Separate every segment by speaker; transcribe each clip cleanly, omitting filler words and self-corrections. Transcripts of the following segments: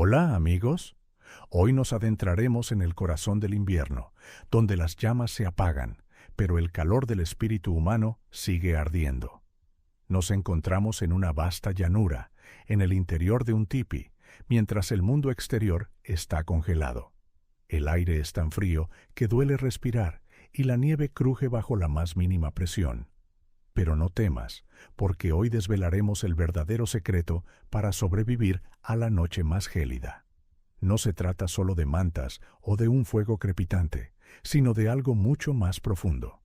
Speaker 1: Hola, amigos. Hoy nos adentraremos en el corazón del invierno, donde las llamas se apagan, pero el calor del espíritu humano sigue ardiendo. Nos encontramos en una vasta llanura, en el interior de un tipi, mientras el mundo exterior está congelado. El aire es tan frío que duele respirar y la nieve cruje bajo la más mínima presión. Pero no temas, porque hoy desvelaremos el verdadero secreto para sobrevivir a la noche más gélida. No se trata solo de mantas o de un fuego crepitante, sino de algo mucho más profundo.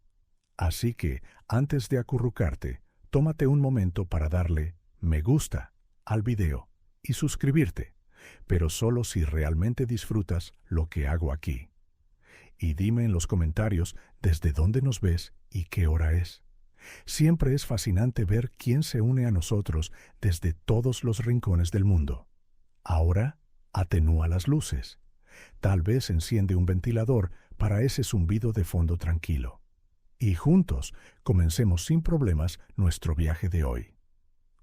Speaker 1: Así que, antes de acurrucarte, tómate un momento para darle me gusta al video y suscribirte, pero solo si realmente disfrutas lo que hago aquí. Y dime en los comentarios desde dónde nos ves y qué hora es. Siempre es fascinante ver quién se une a nosotros desde todos los rincones del mundo. Ahora, atenúa las luces. Tal vez enciende un ventilador para ese zumbido de fondo tranquilo. Y juntos comencemos sin problemas nuestro viaje de hoy.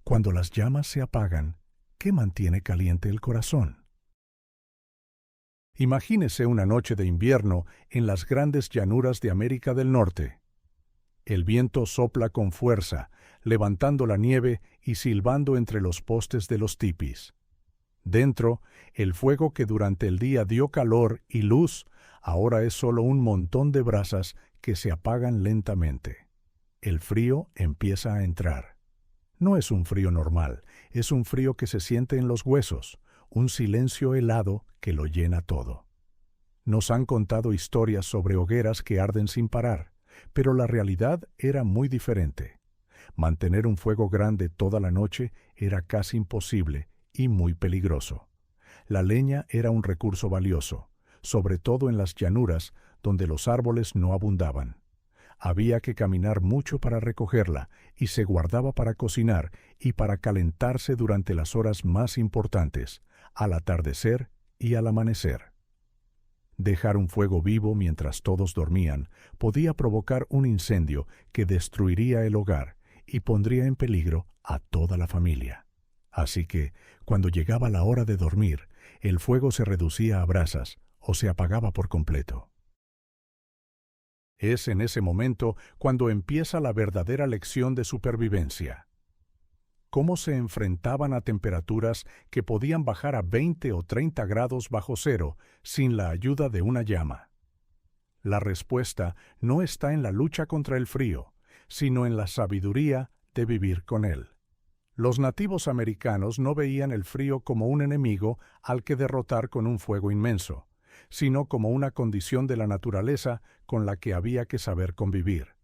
Speaker 1: Cuando las llamas se apagan, ¿qué mantiene caliente el corazón? Imagínese una noche de invierno en las grandes llanuras de América del Norte. El viento sopla con fuerza, levantando la nieve y silbando entre los postes de los tipis. Dentro, el fuego que durante el día dio calor y luz, ahora es solo un montón de brasas que se apagan lentamente. El frío empieza a entrar. No es un frío normal, es un frío que se siente en los huesos, un silencio helado que lo llena todo. Nos han contado historias sobre hogueras que arden sin parar, pero la realidad era muy diferente. Mantener un fuego grande toda la noche era casi imposible y muy peligroso. La leña era un recurso valioso, sobre todo en las llanuras donde los árboles no abundaban. Había que caminar mucho para recogerla y se guardaba para cocinar y para calentarse durante las horas más importantes, al atardecer y al amanecer. Dejar un fuego vivo mientras todos dormían podía provocar un incendio que destruiría el hogar y pondría en peligro a toda la familia. Así que, cuando llegaba la hora de dormir, el fuego se reducía a brasas o se apagaba por completo. Es en ese momento cuando empieza la verdadera lección de supervivencia. Cómo se enfrentaban a temperaturas que podían bajar a 20 o 30 grados bajo cero sin la ayuda de una llama. La respuesta no está en la lucha contra el frío, sino en la sabiduría de vivir con él. Los nativos americanos no veían el frío como un enemigo al que derrotar con un fuego inmenso, sino como una condición de la naturaleza con la que había que saber convivir.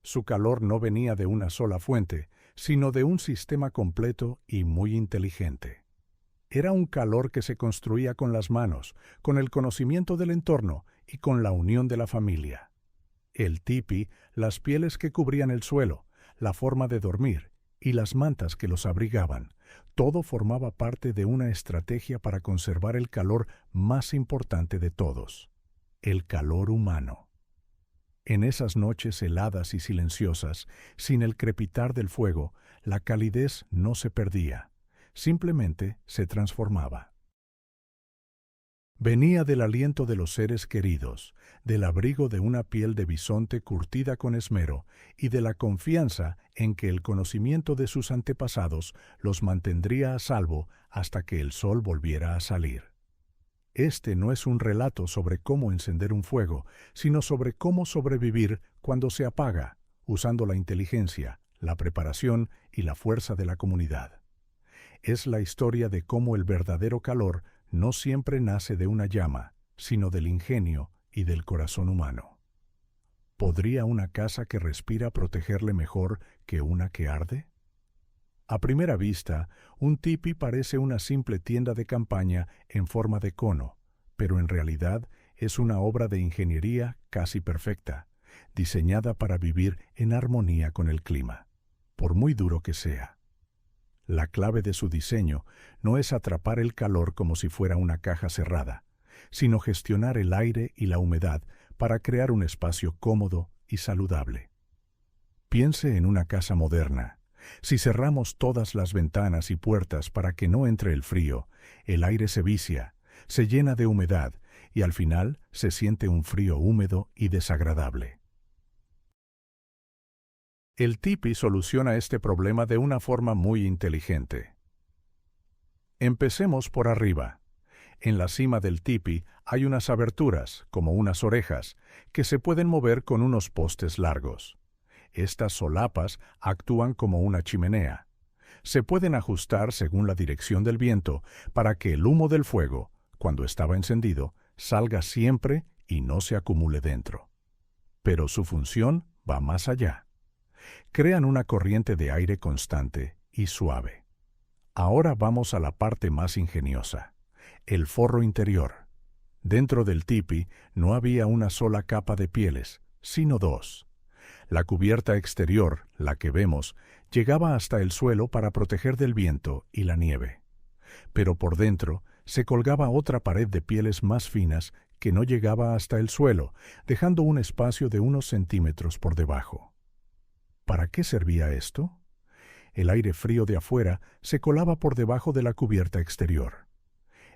Speaker 1: Su calor no venía de una sola fuente, sino de un sistema completo y muy inteligente. Era un calor que se construía con las manos, con el conocimiento del entorno y con la unión de la familia. El tipi, las pieles que cubrían el suelo, la forma de dormir y las mantas que los abrigaban, todo formaba parte de una estrategia para conservar el calor más importante de todos, el calor humano. En esas noches heladas y silenciosas, sin el crepitar del fuego, la calidez no se perdía, simplemente se transformaba. Venía del aliento de los seres queridos, del abrigo de una piel de bisonte curtida con esmero y de la confianza en que el conocimiento de sus antepasados los mantendría a salvo hasta que el sol volviera a salir. Este no es un relato sobre cómo encender un fuego, sino sobre cómo sobrevivir cuando se apaga, usando la inteligencia, la preparación y la fuerza de la comunidad. Es la historia de cómo el verdadero calor no siempre nace de una llama, sino del ingenio y del corazón humano. ¿Podría una casa que respira protegerle mejor que una que arde? A primera vista, un tipi parece una simple tienda de campaña en forma de cono, pero en realidad es una obra de ingeniería casi perfecta, diseñada para vivir en armonía con el clima, por muy duro que sea. La clave de su diseño no es atrapar el calor como si fuera una caja cerrada, sino gestionar el aire y la humedad para crear un espacio cómodo y saludable. Piense en una casa moderna. Si cerramos todas las ventanas y puertas para que no entre el frío, el aire se vicia, se llena de humedad y al final se siente un frío húmedo y desagradable. El tipi soluciona este problema de una forma muy inteligente. Empecemos por arriba. En la cima del tipi hay unas aberturas, como unas orejas, que se pueden mover con unos postes largos. Estas solapas actúan como una chimenea. Se pueden ajustar según la dirección del viento para que el humo del fuego, cuando estaba encendido, salga siempre y no se acumule dentro. Pero su función va más allá. Crean una corriente de aire constante y suave. Ahora vamos a la parte más ingeniosa, el forro interior. Dentro del tipi no había una sola capa de pieles, sino dos. La cubierta exterior, la que vemos, llegaba hasta el suelo para proteger del viento y la nieve. Pero por dentro se colgaba otra pared de pieles más finas que no llegaba hasta el suelo, dejando un espacio de unos centímetros por debajo. ¿Para qué servía esto? El aire frío de afuera se colaba por debajo de la cubierta exterior.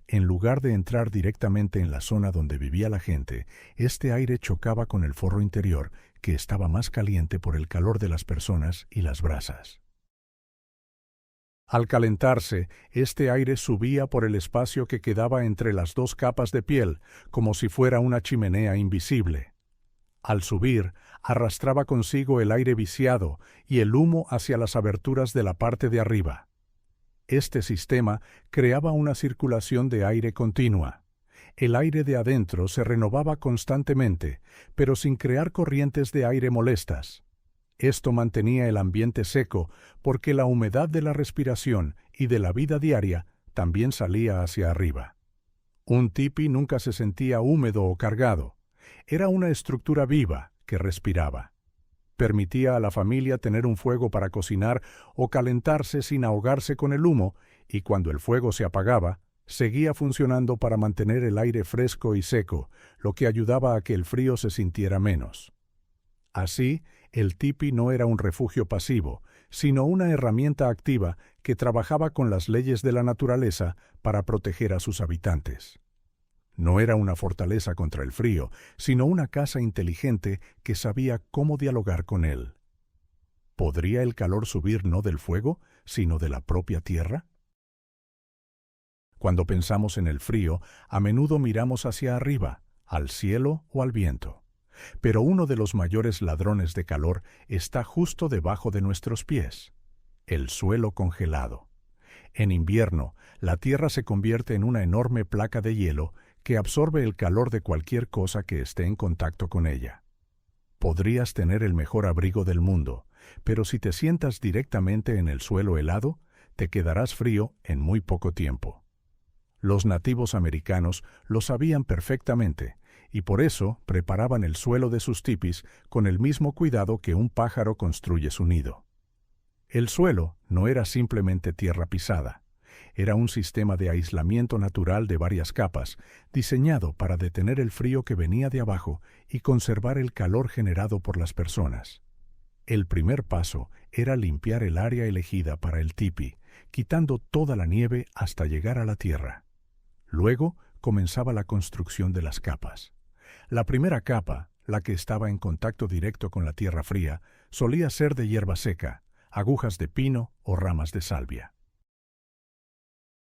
Speaker 1: En lugar de entrar directamente en la zona donde vivía la gente, este aire chocaba con el forro interior, que estaba más caliente por el calor de las personas y las brasas. Al calentarse, este aire subía por el espacio que quedaba entre las dos capas de piel, como si fuera una chimenea invisible. Al subir, arrastraba consigo el aire viciado y el humo hacia las aberturas de la parte de arriba. Este sistema creaba una circulación de aire continua. El aire de adentro se renovaba constantemente, pero sin crear corrientes de aire molestas. Esto mantenía el ambiente seco porque la humedad de la respiración y de la vida diaria también salía hacia arriba. Un tipi nunca se sentía húmedo o cargado. Era una estructura viva que respiraba. Permitía a la familia tener un fuego para cocinar o calentarse sin ahogarse con el humo, y cuando el fuego se apagaba, seguía funcionando para mantener el aire fresco y seco, lo que ayudaba a que el frío se sintiera menos. Así, el tipi no era un refugio pasivo, sino una herramienta activa que trabajaba con las leyes de la naturaleza para proteger a sus habitantes. No era una fortaleza contra el frío, sino una casa inteligente que sabía cómo dialogar con él. ¿Podría el calor subir no del fuego, sino de la propia tierra? Cuando pensamos en el frío, a menudo miramos hacia arriba, al cielo o al viento. Pero uno de los mayores ladrones de calor está justo debajo de nuestros pies: el suelo congelado. En invierno, la tierra se convierte en una enorme placa de hielo que absorbe el calor de cualquier cosa que esté en contacto con ella. Podrías tener el mejor abrigo del mundo, pero si te sientas directamente en el suelo helado, te quedarás frío en muy poco tiempo. Los nativos americanos lo sabían perfectamente, y por eso preparaban el suelo de sus tipis con el mismo cuidado que un pájaro construye su nido. El suelo no era simplemente tierra pisada. Era un sistema de aislamiento natural de varias capas, diseñado para detener el frío que venía de abajo y conservar el calor generado por las personas. El primer paso era limpiar el área elegida para el tipi, quitando toda la nieve hasta llegar a la tierra. Luego comenzaba la construcción de las capas. La primera capa, la que estaba en contacto directo con la tierra fría, solía ser de hierba seca, agujas de pino o ramas de salvia.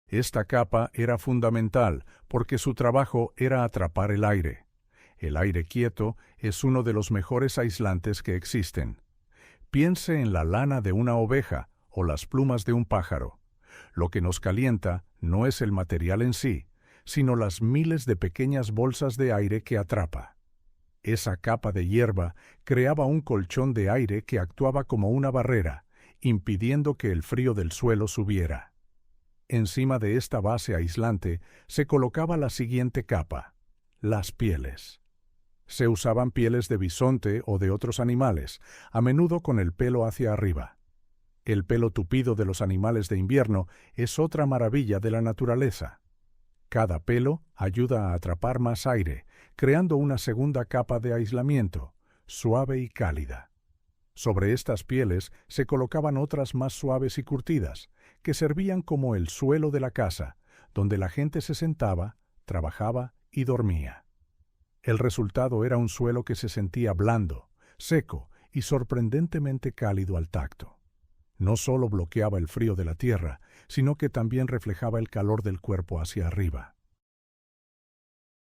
Speaker 1: Esta capa era fundamental porque su trabajo era atrapar el aire. El aire quieto es uno de los mejores aislantes que existen. Piense en la lana de una oveja o las plumas de un pájaro. Lo que nos calienta no es el material en sí, sino las miles de pequeñas bolsas de aire que atrapa. Esa capa de hierba creaba un colchón de aire que actuaba como una barrera, impidiendo que el frío del suelo subiera. Encima de esta base aislante se colocaba la siguiente capa: las pieles. Se usaban pieles de bisonte o de otros animales, a menudo con el pelo hacia arriba. El pelo tupido de los animales de invierno es otra maravilla de la naturaleza. Cada pelo ayuda a atrapar más aire, creando una segunda capa de aislamiento, suave y cálida. Sobre estas pieles se colocaban otras más suaves y curtidas, que servían como el suelo de la casa, donde la gente se sentaba, trabajaba y dormía. El resultado era un suelo que se sentía blando, seco y sorprendentemente cálido al tacto. No solo bloqueaba el frío de la tierra, sino que también reflejaba el calor del cuerpo hacia arriba.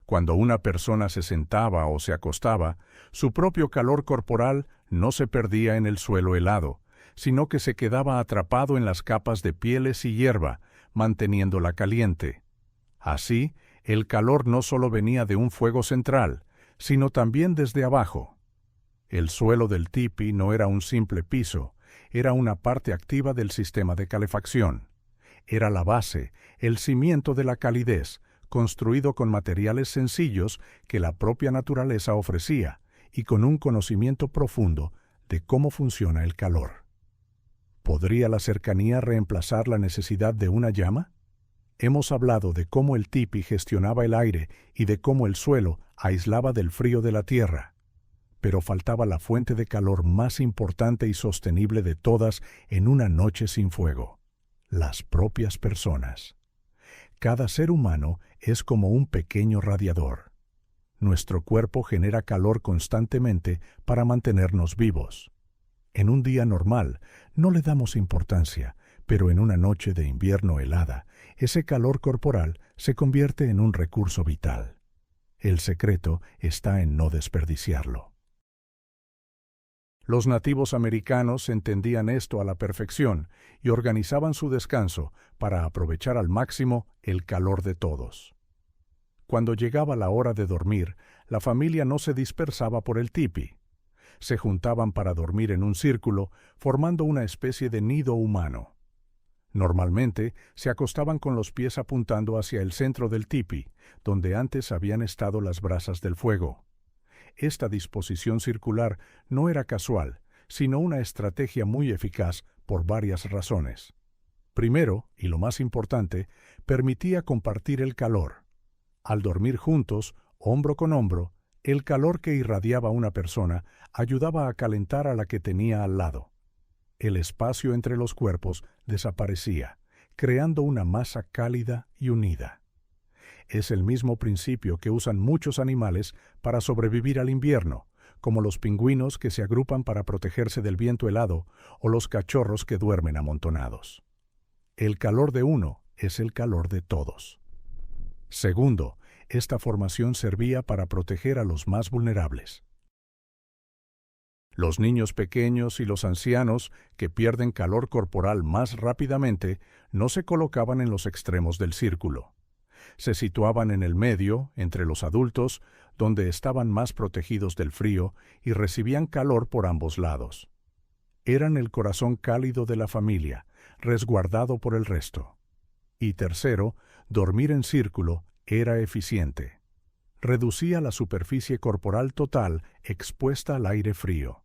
Speaker 1: Cuando una persona se sentaba o se acostaba, su propio calor corporal no se perdía en el suelo helado, sino que se quedaba atrapado en las capas de pieles y hierba, manteniéndola caliente. Así, el calor no solo venía de un fuego central, sino también desde abajo. El suelo del tipi no era un simple piso, era una parte activa del sistema de calefacción. Era la base, el cimiento de la calidez, construido con materiales sencillos que la propia naturaleza ofrecía y con un conocimiento profundo de cómo funciona el calor. ¿Podría la cercanía reemplazar la necesidad de una llama? Hemos hablado de cómo el tipi gestionaba el aire y de cómo el suelo aislaba del frío de la tierra. Pero faltaba la fuente de calor más importante y sostenible de todas en una noche sin fuego: las propias personas. Cada ser humano es como un pequeño radiador. Nuestro cuerpo genera calor constantemente para mantenernos vivos. En un día normal no le damos importancia, pero en una noche de invierno helada, ese calor corporal se convierte en un recurso vital. El secreto está en no desperdiciarlo. Los nativos americanos entendían esto a la perfección y organizaban su descanso para aprovechar al máximo el calor de todos. Cuando llegaba la hora de dormir, la familia no se dispersaba por el tipi. Se juntaban para dormir en un círculo, formando una especie de nido humano. Normalmente se acostaban con los pies apuntando hacia el centro del tipi, donde antes habían estado las brasas del fuego. Esta disposición circular no era casual, sino una estrategia muy eficaz por varias razones. Primero, y lo más importante, permitía compartir el calor. Al dormir juntos, hombro con hombro, el calor que irradiaba una persona ayudaba a calentar a la que tenía al lado. El espacio entre los cuerpos desaparecía, creando una masa cálida y unida. Es el mismo principio que usan muchos animales para sobrevivir al invierno, como los pingüinos que se agrupan para protegerse del viento helado o los cachorros que duermen amontonados. El calor de uno es el calor de todos. Segundo, esta formación servía para proteger a los más vulnerables. Los niños pequeños y los ancianos, que pierden calor corporal más rápidamente, no se colocaban en los extremos del círculo. Se situaban en el medio, entre los adultos, donde estaban más protegidos del frío y recibían calor por ambos lados. Eran el corazón cálido de la familia, resguardado por el resto. Y tercero, dormir en círculo era eficiente. Reducía la superficie corporal total expuesta al aire frío.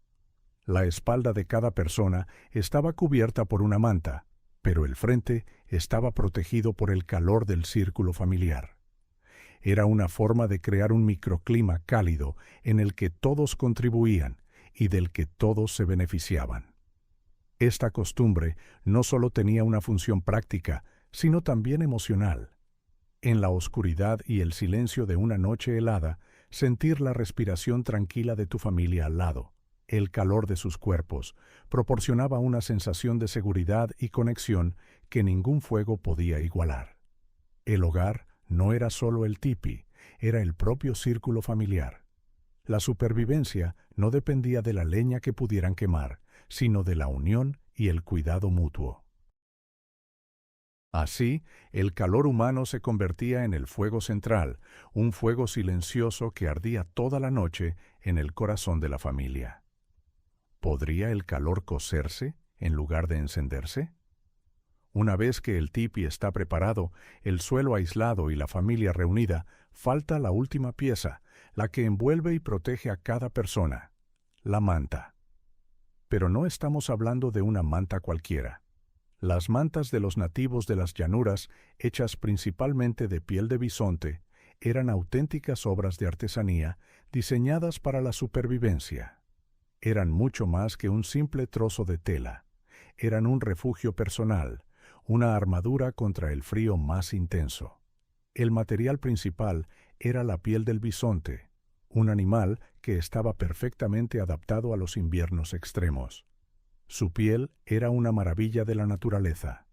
Speaker 1: La espalda de cada persona estaba cubierta por una manta, pero el frente estaba protegido por el calor del círculo familiar. Era una forma de crear un microclima cálido en el que todos contribuían y del que todos se beneficiaban. Esta costumbre no solo tenía una función práctica, sino también emocional. En la oscuridad y el silencio de una noche helada, sentir la respiración tranquila de tu familia al lado, el calor de sus cuerpos, proporcionaba una sensación de seguridad y conexión que ningún fuego podía igualar. El hogar no era solo el tipi, era el propio círculo familiar. La supervivencia no dependía de la leña que pudieran quemar, sino de la unión y el cuidado mutuo. Así, el calor humano se convertía en el fuego central, un fuego silencioso que ardía toda la noche en el corazón de la familia. ¿Podría el calor cocerse en lugar de encenderse? Una vez que el tipi está preparado, el suelo aislado y la familia reunida, falta la última pieza, la que envuelve y protege a cada persona: la manta. Pero no estamos hablando de una manta cualquiera. Las mantas de los nativos de las llanuras, hechas principalmente de piel de bisonte, eran auténticas obras de artesanía diseñadas para la supervivencia. Eran mucho más que un simple trozo de tela. Eran un refugio personal, una armadura contra el frío más intenso. El material principal era la piel del bisonte, un animal que estaba perfectamente adaptado a los inviernos extremos. Su piel era una maravilla de la naturaleza.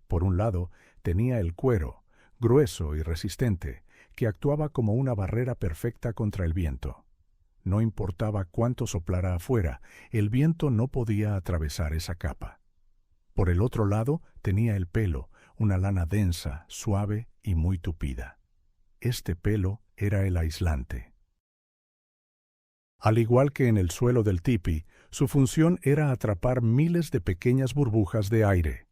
Speaker 1: Por un lado, tenía el cuero, grueso y resistente, que actuaba como una barrera perfecta contra el viento. No importaba cuánto soplara afuera, el viento no podía atravesar esa capa. Por el otro lado, tenía el pelo, una lana densa, suave y muy tupida. Este pelo era el aislante. Al igual que en el suelo del tipi, su función era atrapar miles de pequeñas burbujas de aire.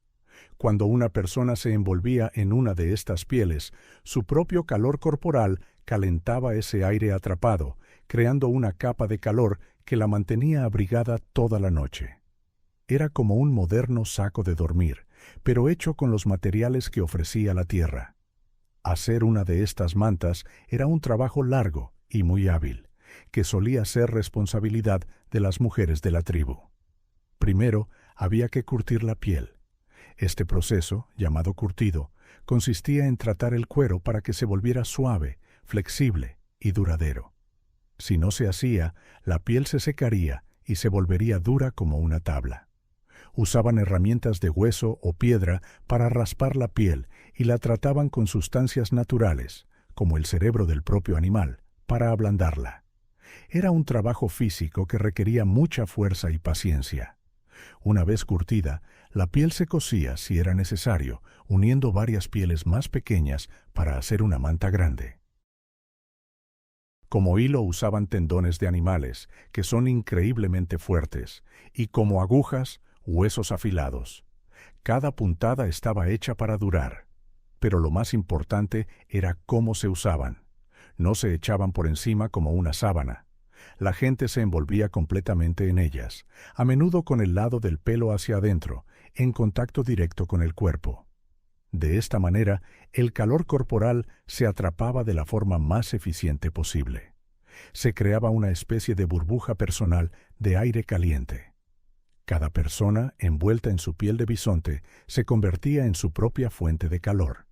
Speaker 1: Cuando una persona se envolvía en una de estas pieles, su propio calor corporal calentaba ese aire atrapado, creando una capa de calor que la mantenía abrigada toda la noche. Era como un moderno saco de dormir, pero hecho con los materiales que ofrecía la tierra. Hacer una de estas mantas era un trabajo largo y muy hábil, que solía ser responsabilidad de las mujeres de la tribu. Primero, había que curtir la piel. Este proceso, llamado curtido, consistía en tratar el cuero para que se volviera suave, flexible y duradero. Si no se hacía, la piel se secaría y se volvería dura como una tabla. Usaban herramientas de hueso o piedra para raspar la piel y la trataban con sustancias naturales, como el cerebro del propio animal, para ablandarla. Era un trabajo físico que requería mucha fuerza y paciencia. Una vez curtida, la piel se cosía si era necesario, uniendo varias pieles más pequeñas para hacer una manta grande. Como hilo usaban tendones de animales, que son increíblemente fuertes, y como agujas, huesos afilados. Cada puntada estaba hecha para durar. Pero lo más importante era cómo se usaban. No se echaban por encima como una sábana. La gente se envolvía completamente en ellas, a menudo con el lado del pelo hacia adentro, en contacto directo con el cuerpo. De esta manera, el calor corporal se atrapaba de la forma más eficiente posible. Se creaba una especie de burbuja personal de aire caliente. Cada persona, envuelta en su piel de bisonte, se convertía en su propia fuente de calor.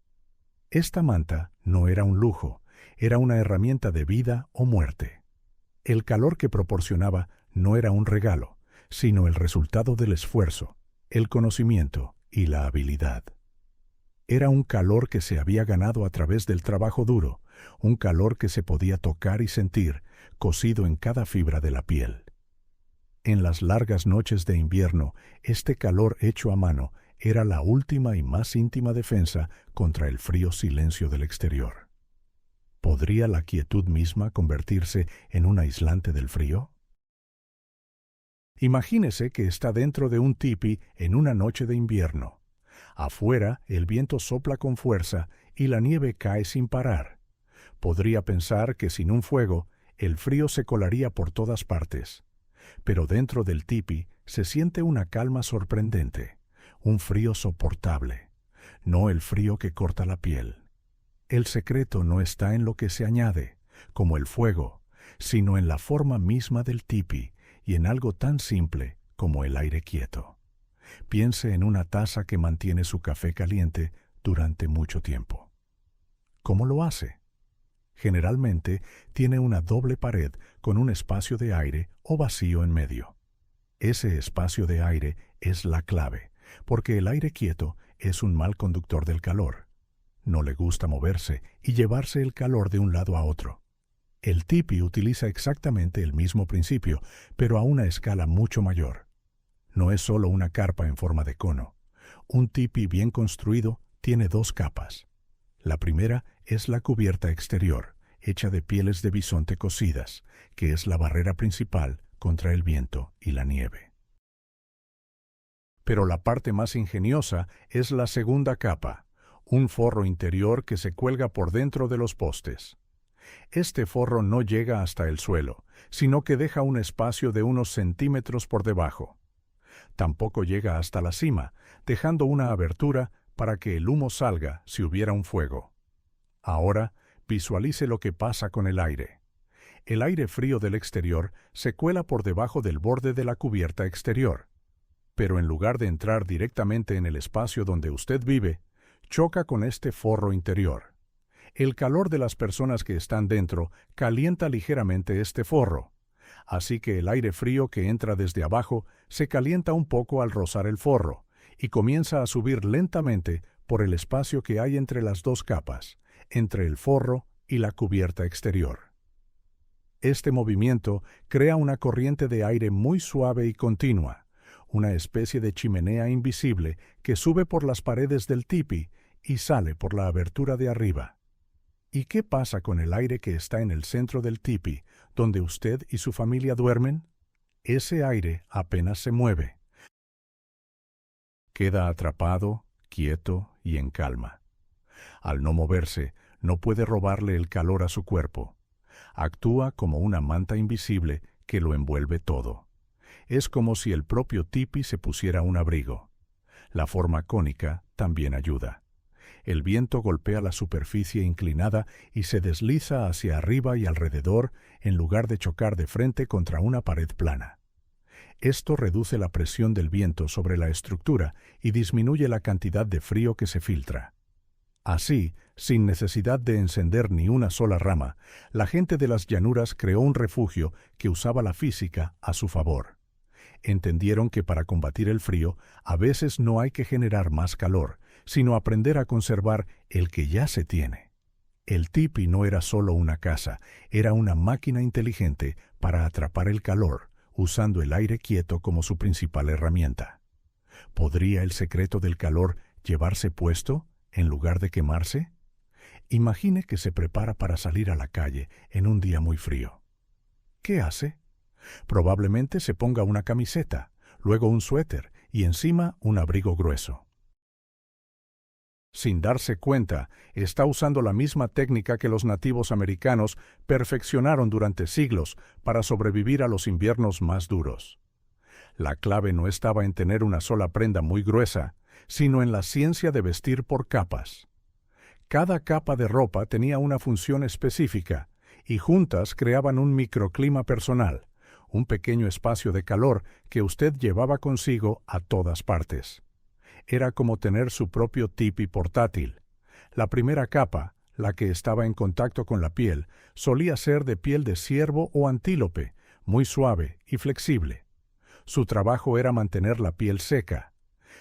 Speaker 1: Esta manta no era un lujo, era una herramienta de vida o muerte. El calor que proporcionaba no era un regalo, sino el resultado del esfuerzo, el conocimiento y la habilidad. Era un calor que se había ganado a través del trabajo duro, un calor que se podía tocar y sentir, cosido en cada fibra de la piel. En las largas noches de invierno, este calor hecho a mano era la última y más íntima defensa contra el frío silencio del exterior. ¿Podría la quietud misma convertirse en un aislante del frío? Imagínese que está dentro de un tipi en una noche de invierno. Afuera, el viento sopla con fuerza y la nieve cae sin parar. Podría pensar que sin un fuego, el frío se colaría por todas partes. Pero dentro del tipi se siente una calma sorprendente, un frío soportable, no el frío que corta la piel. El secreto no está en lo que se añade, como el fuego, sino en la forma misma del tipi y en algo tan simple como el aire quieto. Piense en una taza que mantiene su café caliente durante mucho tiempo. ¿Cómo lo hace? Generalmente tiene una doble pared con un espacio de aire o vacío en medio. Ese espacio de aire es la clave, porque el aire quieto es un mal conductor del calor. No le gusta moverse y llevarse el calor de un lado a otro. El tipi utiliza exactamente el mismo principio, pero a una escala mucho mayor. No es solo una carpa en forma de cono. Un tipi bien construido tiene dos capas. La primera es la cubierta exterior, hecha de pieles de bisonte cocidas, que es la barrera principal contra el viento y la nieve. Pero la parte más ingeniosa es la segunda capa, un forro interior que se cuelga por dentro de los postes. Este forro no llega hasta el suelo, sino que deja un espacio de unos centímetros por debajo. Tampoco llega hasta la cima, dejando una abertura para que el humo salga si hubiera un fuego. Ahora, visualice lo que pasa con el aire. El aire frío del exterior se cuela por debajo del borde de la cubierta exterior, pero en lugar de entrar directamente en el espacio donde usted vive, choca con este forro interior. El calor de las personas que están dentro calienta ligeramente este forro, así que el aire frío que entra desde abajo se calienta un poco al rozar el forro y comienza a subir lentamente por el espacio que hay entre las dos capas, entre el forro y la cubierta exterior. Este movimiento crea una corriente de aire muy suave y continua, una especie de chimenea invisible que sube por las paredes del tipi y sale por la abertura de arriba. ¿Y qué pasa con el aire que está en el centro del tipi, donde usted y su familia duermen? Ese aire apenas se mueve. Queda atrapado, quieto y en calma. Al no moverse, no puede robarle el calor a su cuerpo. Actúa como una manta invisible que lo envuelve todo. Es como si el propio tipi se pusiera un abrigo. La forma cónica también ayuda. El viento golpea la superficie inclinada y se desliza hacia arriba y alrededor en lugar de chocar de frente contra una pared plana. Esto reduce la presión del viento sobre la estructura y disminuye la cantidad de frío que se filtra. Así, sin necesidad de encender ni una sola rama, la gente de las llanuras creó un refugio que usaba la física a su favor. Entendieron que para combatir el frío, a veces no hay que generar más calor, sino aprender a conservar el que ya se tiene. El tipi no era solo una casa, era una máquina inteligente para atrapar el calor, usando el aire quieto como su principal herramienta. ¿Podría el secreto del calor llevarse puesto en lugar de quemarse? Imagine que se prepara para salir a la calle en un día muy frío. ¿Qué hace? Probablemente se ponga una camiseta, luego un suéter y encima un abrigo grueso. Sin darse cuenta, está usando la misma técnica que los nativos americanos perfeccionaron durante siglos para sobrevivir a los inviernos más duros. La clave no estaba en tener una sola prenda muy gruesa, sino en la ciencia de vestir por capas. Cada capa de ropa tenía una función específica, y juntas creaban un microclima personal, un pequeño espacio de calor que usted llevaba consigo a todas partes. Era como tener su propio tipi portátil. La primera capa, la que estaba en contacto con la piel, solía ser de piel de ciervo o antílope, muy suave y flexible. Su trabajo era mantener la piel seca.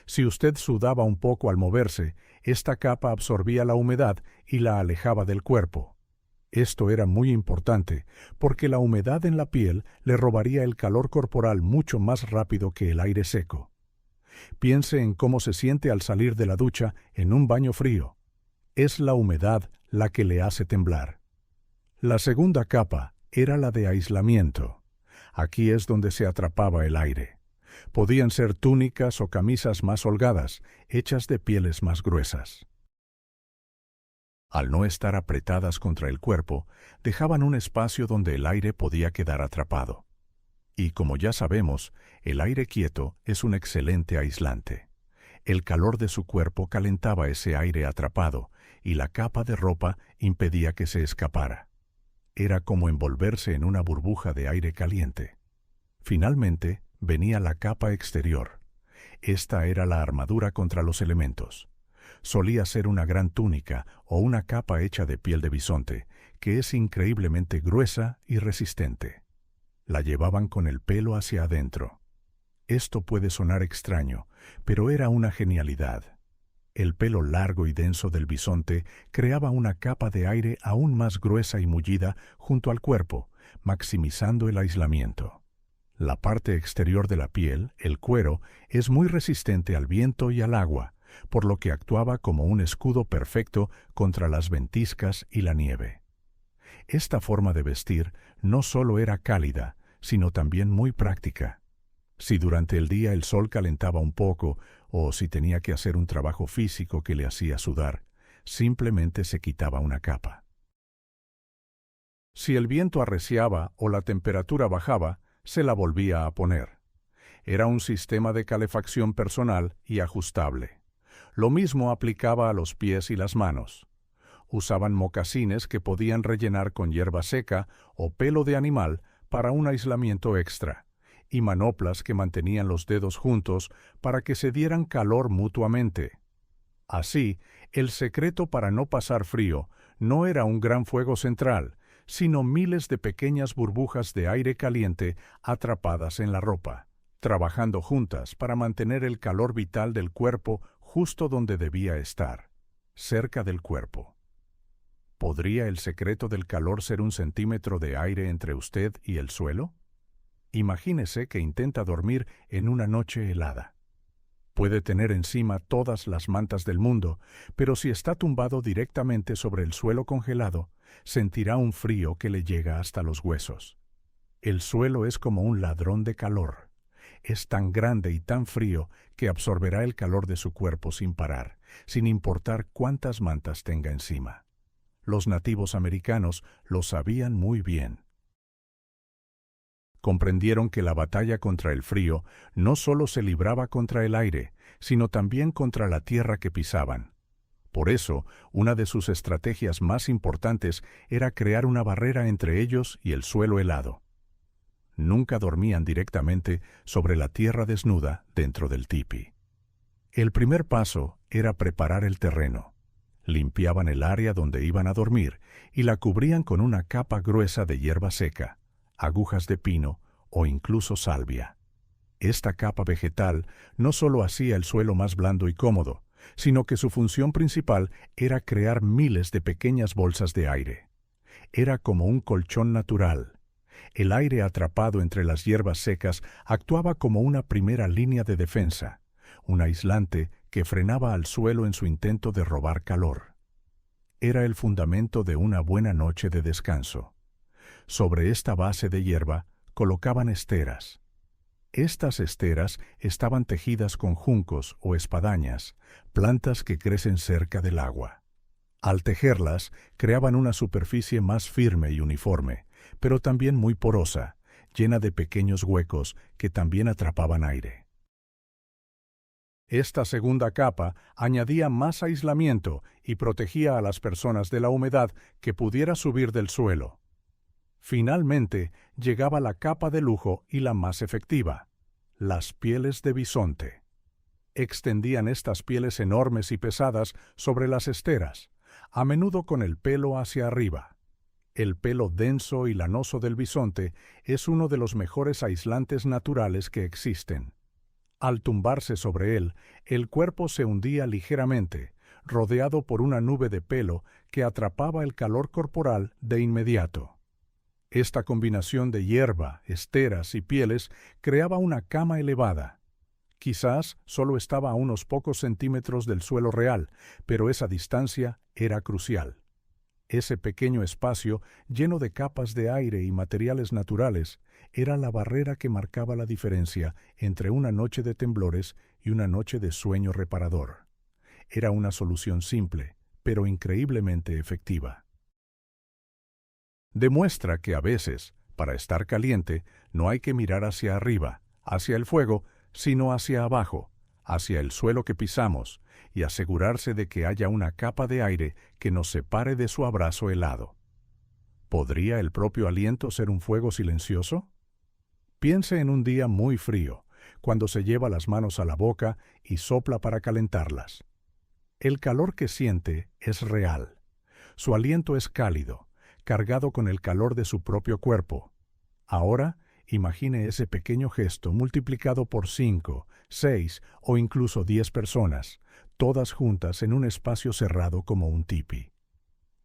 Speaker 1: Si usted sudaba un poco al moverse, esta capa absorbía la humedad y la alejaba del cuerpo. Esto era muy importante, porque la humedad en la piel le robaría el calor corporal mucho más rápido que el aire seco. Piense en cómo se siente al salir de la ducha en un baño frío. Es la humedad la que le hace temblar. La segunda capa era la de aislamiento. Aquí es donde se atrapaba el aire. Podían ser túnicas o camisas más holgadas, hechas de pieles más gruesas. Al no estar apretadas contra el cuerpo, dejaban un espacio donde el aire podía quedar atrapado. Y como ya sabemos, el aire quieto es un excelente aislante. El calor de su cuerpo calentaba ese aire atrapado y la capa de ropa impedía que se escapara. Era como envolverse en una burbuja de aire caliente. Finalmente, venía la capa exterior. Esta era la armadura contra los elementos. Solía ser una gran túnica o una capa hecha de piel de bisonte, que es increíblemente gruesa y resistente. La llevaban con el pelo hacia adentro. Esto puede sonar extraño, pero era una genialidad. El pelo largo y denso del bisonte creaba una capa de aire aún más gruesa y mullida junto al cuerpo, maximizando el aislamiento. La parte exterior de la piel, el cuero, es muy resistente al viento y al agua, por lo que actuaba como un escudo perfecto contra las ventiscas y la nieve. Esta forma de vestir no solo era cálida, sino también muy práctica. Si durante el día el sol calentaba un poco, o si tenía que hacer un trabajo físico que le hacía sudar, simplemente se quitaba una capa. Si el viento arreciaba o la temperatura bajaba, se la volvía a poner. Era un sistema de calefacción personal y ajustable. Lo mismo aplicaba a los pies y las manos. Usaban mocasines que podían rellenar con hierba seca o pelo de animal para un aislamiento extra, y manoplas que mantenían los dedos juntos para que se dieran calor mutuamente. Así, el secreto para no pasar frío no era un gran fuego central, sino miles de pequeñas burbujas de aire caliente atrapadas en la ropa, trabajando juntas para mantener el calor vital del cuerpo justo donde debía estar, cerca del cuerpo. ¿Podría el secreto del calor ser un centímetro de aire entre usted y el suelo? Imagínese que intenta dormir en una noche helada. Puede tener encima todas las mantas del mundo, pero si está tumbado directamente sobre el suelo congelado, sentirá un frío que le llega hasta los huesos. El suelo es como un ladrón de calor. Es tan grande y tan frío que absorberá el calor de su cuerpo sin parar, sin importar cuántas mantas tenga encima. Los nativos americanos lo sabían muy bien. Comprendieron que la batalla contra el frío no solo se libraba contra el aire, sino también contra la tierra que pisaban. Por eso, una de sus estrategias más importantes era crear una barrera entre ellos y el suelo helado. Nunca dormían directamente sobre la tierra desnuda dentro del tipi. El primer paso era preparar el terreno. Limpiaban el área donde iban a dormir y la cubrían con una capa gruesa de hierba seca, agujas de pino o incluso salvia. Esta capa vegetal no solo hacía el suelo más blando y cómodo, sino que su función principal era crear miles de pequeñas bolsas de aire. Era como un colchón natural. El aire atrapado entre las hierbas secas actuaba como una primera línea de defensa, un aislante que frenaba al suelo en su intento de robar calor. Era el fundamento de una buena noche de descanso. Sobre esta base de hierba colocaban esteras. Estas esteras estaban tejidas con juncos o espadañas, plantas que crecen cerca del agua. Al tejerlas, creaban una superficie más firme y uniforme, pero también muy porosa, llena de pequeños huecos que también atrapaban aire. Esta segunda capa añadía más aislamiento y protegía a las personas de la humedad que pudiera subir del suelo. Finalmente, llegaba la capa de lujo y la más efectiva, las pieles de bisonte. Extendían estas pieles enormes y pesadas sobre las esteras, a menudo con el pelo hacia arriba. El pelo denso y lanoso del bisonte es uno de los mejores aislantes naturales que existen. Al tumbarse sobre él, el cuerpo se hundía ligeramente, rodeado por una nube de pelo que atrapaba el calor corporal de inmediato. Esta combinación de hierba, esteras y pieles creaba una cama elevada. Quizás solo estaba a unos pocos centímetros del suelo real, pero esa distancia era crucial. Ese pequeño espacio, lleno de capas de aire y materiales naturales, era la barrera que marcaba la diferencia entre una noche de temblores y una noche de sueño reparador. Era una solución simple, pero increíblemente efectiva. Demuestra que a veces, para estar caliente, no hay que mirar hacia arriba, hacia el fuego, sino hacia abajo, hacia el suelo que pisamos, y asegurarse de que haya una capa de aire que nos separe de su abrazo helado. ¿Podría el propio aliento ser un fuego silencioso? Piense en un día muy frío, cuando se lleva las manos a la boca y sopla para calentarlas. El calor que siente es real. Su aliento es cálido, cargado con el calor de su propio cuerpo. Ahora, imagine ese pequeño gesto multiplicado por 5, 6 o incluso 10 personas, todas juntas en un espacio cerrado como un tipi.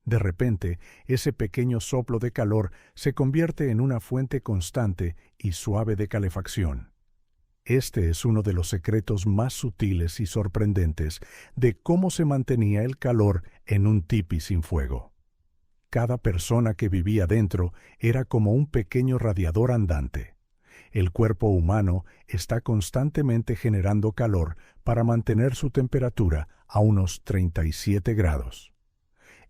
Speaker 1: De repente, ese pequeño soplo de calor se convierte en una fuente constante y suave de calefacción. Este es uno de los secretos más sutiles y sorprendentes de cómo se mantenía el calor en un tipi sin fuego. Cada persona que vivía dentro era como un pequeño radiador andante. El cuerpo humano está constantemente generando calor para mantener su temperatura a unos 37 grados.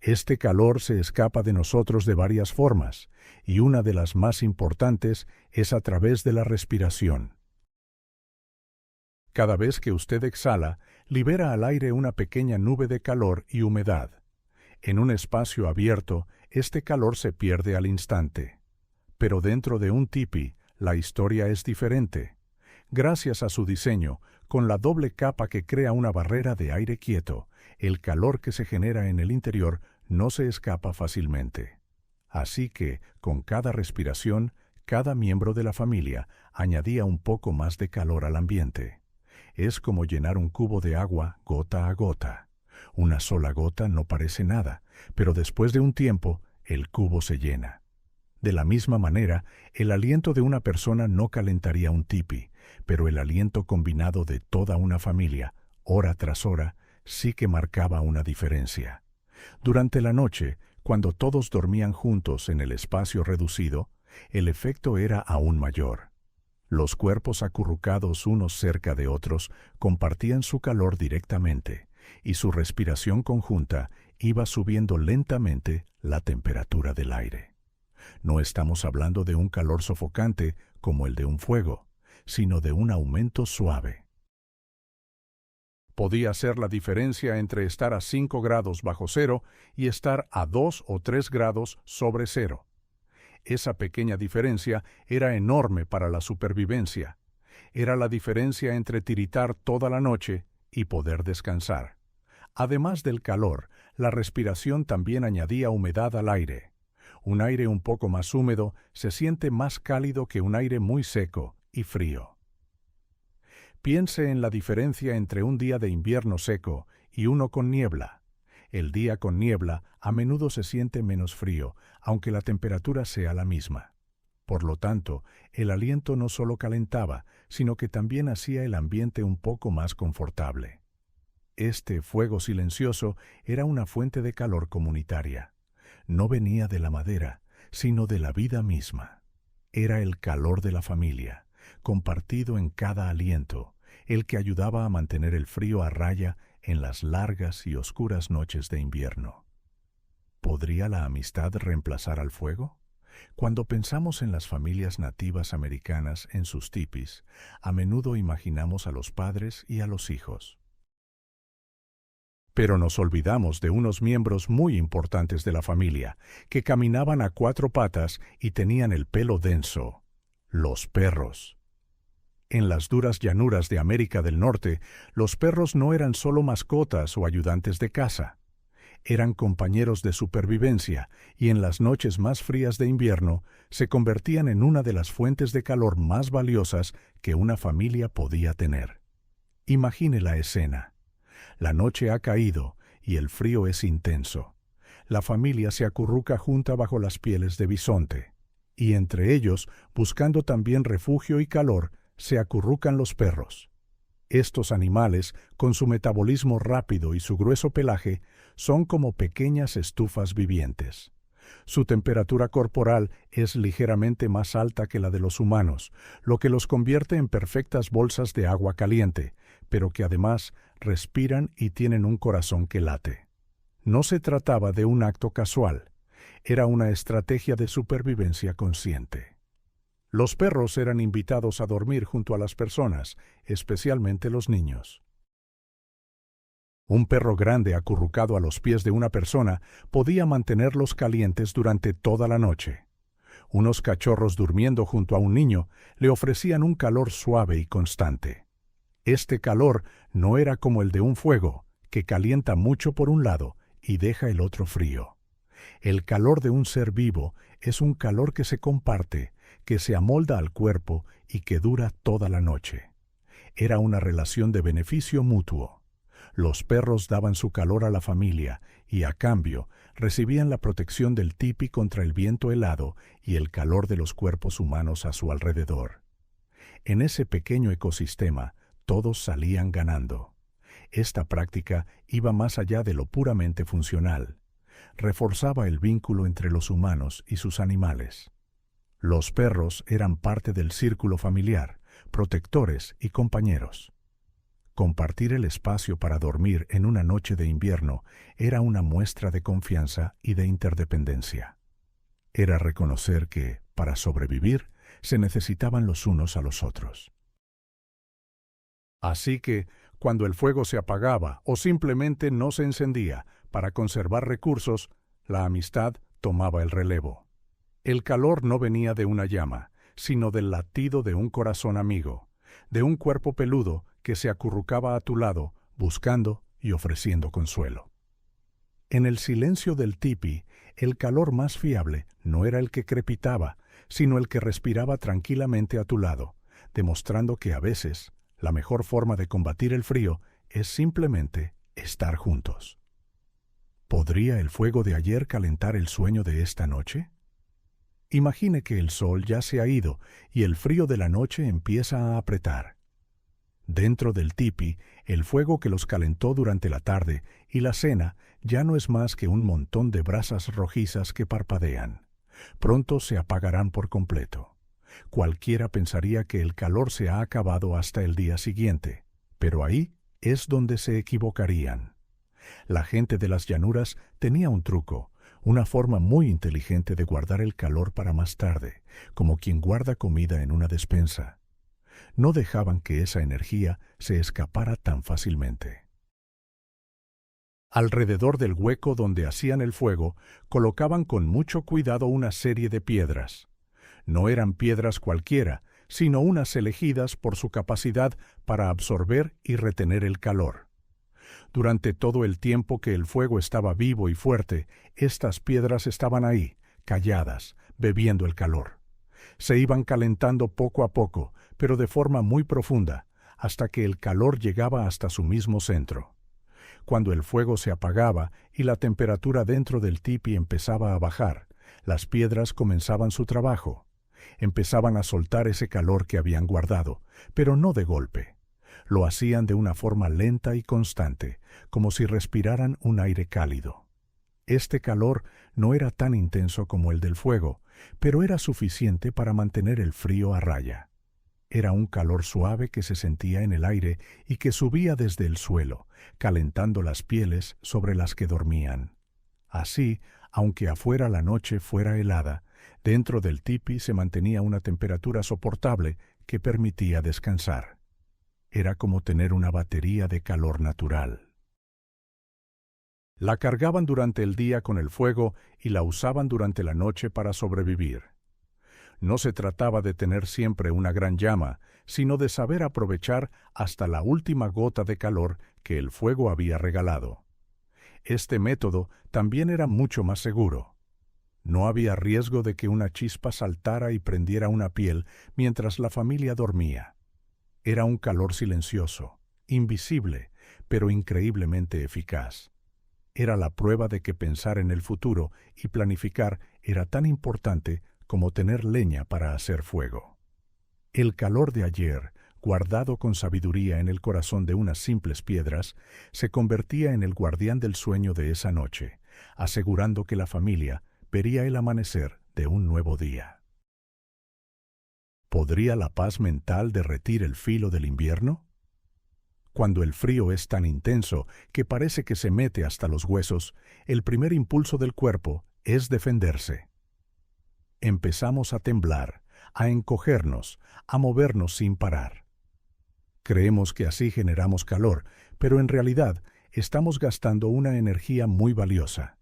Speaker 1: Este calor se escapa de nosotros de varias formas, y una de las más importantes es a través de la respiración. Cada vez que usted exhala, libera al aire una pequeña nube de calor y humedad. En un espacio abierto, este calor se pierde al instante. Pero dentro de un tipi, la historia es diferente. Gracias a su diseño, con la doble capa que crea una barrera de aire quieto, el calor que se genera en el interior no se escapa fácilmente. Así que, con cada respiración, cada miembro de la familia añadía un poco más de calor al ambiente. Es como llenar un cubo de agua gota a gota. Una sola gota no parece nada, pero después de un tiempo, el cubo se llena. De la misma manera, el aliento de una persona no calentaría un tipi, pero el aliento combinado de toda una familia, hora tras hora, sí que marcaba una diferencia. Durante la noche, cuando todos dormían juntos en el espacio reducido, el efecto era aún mayor. Los cuerpos acurrucados unos cerca de otros compartían su calor directamente, y su respiración conjunta iba subiendo lentamente la temperatura del aire. No estamos hablando de un calor sofocante como el de un fuego, sino de un aumento suave. Podía ser la diferencia entre estar a 5 grados bajo cero y estar a 2 o 3 grados sobre cero. Esa pequeña diferencia era enorme para la supervivencia. Era la diferencia entre tiritar toda la noche y poder descansar. Además del calor, la respiración también añadía humedad al aire. Un aire un poco más húmedo se siente más cálido que un aire muy seco y frío. Piense en la diferencia entre un día de invierno seco y uno con niebla. El día con niebla a menudo se siente menos frío, aunque la temperatura sea la misma. Por lo tanto, el aliento no solo calentaba, sino que también hacía el ambiente un poco más confortable. Este fuego silencioso era una fuente de calor comunitaria. No venía de la madera, sino de la vida misma. Era el calor de la familia, compartido en cada aliento, el que ayudaba a mantener el frío a raya en las largas y oscuras noches de invierno. ¿Podría la amistad reemplazar al fuego? Cuando pensamos en las familias nativas americanas en sus tipis, a menudo imaginamos a los padres y a los hijos. Pero nos olvidamos de unos miembros muy importantes de la familia, que caminaban a 4 patas y tenían el pelo denso: los perros. En las duras llanuras de América del Norte, los perros no eran solo mascotas o ayudantes de casa. Eran compañeros de supervivencia y en las noches más frías de invierno se convertían en una de las fuentes de calor más valiosas que una familia podía tener. Imagine la escena. La noche ha caído y el frío es intenso. La familia se acurruca junta bajo las pieles de bisonte, y entre ellos, buscando también refugio y calor, se acurrucan los perros. Estos animales, con su metabolismo rápido y su grueso pelaje, son como pequeñas estufas vivientes. Su temperatura corporal es ligeramente más alta que la de los humanos, lo que los convierte en perfectas bolsas de agua caliente, pero que además respiran y tienen un corazón que late. No se trataba de un acto casual, era una estrategia de supervivencia consciente. Los perros eran invitados a dormir junto a las personas, especialmente los niños. Un perro grande acurrucado a los pies de una persona podía mantenerlos calientes durante toda la noche. Unos cachorros durmiendo junto a un niño le ofrecían un calor suave y constante. Este calor no era como el de un fuego, que calienta mucho por un lado y deja el otro frío. El calor de un ser vivo es un calor que se comparte, que se amolda al cuerpo y que dura toda la noche. Era una relación de beneficio mutuo. Los perros daban su calor a la familia y, a cambio, recibían la protección del tipi contra el viento helado y el calor de los cuerpos humanos a su alrededor. En ese pequeño ecosistema, todos salían ganando. Esta práctica iba más allá de lo puramente funcional. Reforzaba el vínculo entre los humanos y sus animales. Los perros eran parte del círculo familiar, protectores y compañeros. Compartir el espacio para dormir en una noche de invierno era una muestra de confianza y de interdependencia. Era reconocer que, para sobrevivir, se necesitaban los unos a los otros. Así que, cuando el fuego se apagaba o simplemente no se encendía, Para conservar recursos, la amistad tomaba el relevo. El calor no venía de una llama, sino del latido de un corazón amigo, de un cuerpo peludo que se acurrucaba a tu lado, buscando y ofreciendo consuelo. En el silencio del tipi, el calor más fiable no era el que crepitaba, sino el que respiraba tranquilamente a tu lado, demostrando que a veces la mejor forma de combatir el frío es simplemente estar juntos. ¿Podría el fuego de ayer calentar el sueño de esta noche? Imagine que el sol ya se ha ido y el frío de la noche empieza a apretar. Dentro del tipi, el fuego que los calentó durante la tarde y la cena ya no es más que un montón de brasas rojizas que parpadean. Pronto se apagarán por completo. Cualquiera pensaría que el calor se ha acabado hasta el día siguiente, pero ahí es donde se equivocarían. La gente de las llanuras tenía un truco, una forma muy inteligente de guardar el calor para más tarde, como quien guarda comida en una despensa. No dejaban que esa energía se escapara tan fácilmente. Alrededor del hueco donde hacían el fuego, colocaban con mucho cuidado una serie de piedras. No eran piedras cualquiera, sino unas elegidas por su capacidad para absorber y retener el calor. Durante todo el tiempo que el fuego estaba vivo y fuerte, estas piedras estaban ahí, calladas, bebiendo el calor. Se iban calentando poco a poco, pero de forma muy profunda, hasta que el calor llegaba hasta su mismo centro. Cuando el fuego se apagaba y la temperatura dentro del tipi empezaba a bajar, las piedras comenzaban su trabajo. Empezaban a soltar ese calor que habían guardado, pero no de golpe. Lo hacían de una forma lenta y constante, como si respiraran un aire cálido. Este calor no era tan intenso como el del fuego, pero era suficiente para mantener el frío a raya. Era un calor suave que se sentía en el aire y que subía desde el suelo, calentando las pieles sobre las que dormían. Así, aunque afuera la noche fuera helada, dentro del tipi se mantenía una temperatura soportable que permitía descansar. Era como tener una batería de calor natural. La cargaban durante el día con el fuego y la usaban durante la noche para sobrevivir. No se trataba de tener siempre una gran llama, sino de saber aprovechar hasta la última gota de calor que el fuego había regalado. Este método también era mucho más seguro. No había riesgo de que una chispa saltara y prendiera una piel mientras la familia dormía. Era un calor silencioso, invisible, pero increíblemente eficaz. Era la prueba de que pensar en el futuro y planificar era tan importante como tener leña para hacer fuego. El calor de ayer, guardado con sabiduría en el corazón de unas simples piedras, se convertía en el guardián del sueño de esa noche, asegurando que la familia vería el amanecer de un nuevo día. ¿Podría la paz mental derretir el filo del invierno? Cuando el frío es tan intenso que parece que se mete hasta los huesos, el primer impulso del cuerpo es defenderse. Empezamos a temblar, a encogernos, a movernos sin parar. Creemos que así generamos calor, pero en realidad estamos gastando una energía muy valiosa.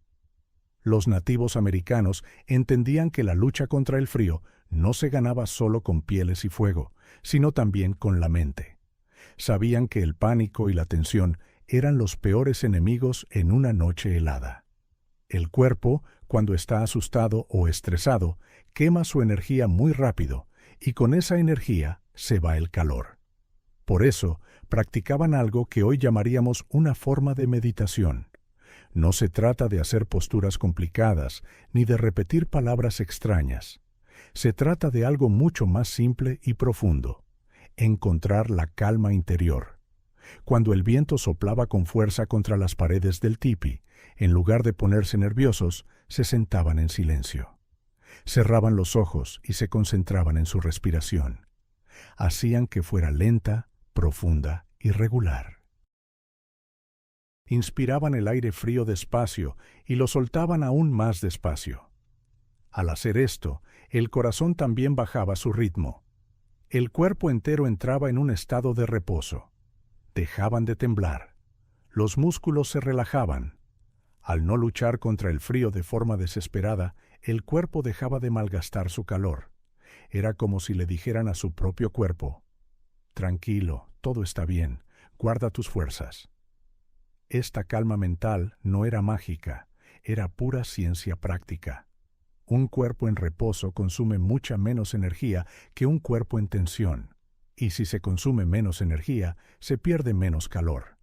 Speaker 1: Los nativos americanos entendían que la lucha contra el frío no se ganaba solo con pieles y fuego, sino también con la mente. Sabían que el pánico y la tensión eran los peores enemigos en una noche helada. El cuerpo, cuando está asustado o estresado, quema su energía muy rápido, y con esa energía se va el calor. Por eso, practicaban algo que hoy llamaríamos una forma de meditación. No se trata de hacer posturas complicadas, ni de repetir palabras extrañas. Se trata de algo mucho más simple y profundo: encontrar la calma interior. Cuando el viento soplaba con fuerza contra las paredes del tipi, en lugar de ponerse nerviosos, se sentaban en silencio. Cerraban los ojos y se concentraban en su respiración. Hacían que fuera lenta, profunda y regular. Inspiraban el aire frío despacio y lo soltaban aún más despacio. Al hacer esto, el corazón también bajaba su ritmo. El cuerpo entero entraba en un estado de reposo. Dejaban de temblar. Los músculos se relajaban. Al no luchar contra el frío de forma desesperada, el cuerpo dejaba de malgastar su calor. Era como si le dijeran a su propio cuerpo: «Tranquilo, todo está bien, guarda tus fuerzas». Esta calma mental no era mágica, era pura ciencia práctica. Un cuerpo en reposo consume mucha menos energía que un cuerpo en tensión, y si se consume menos energía, se pierde menos calor.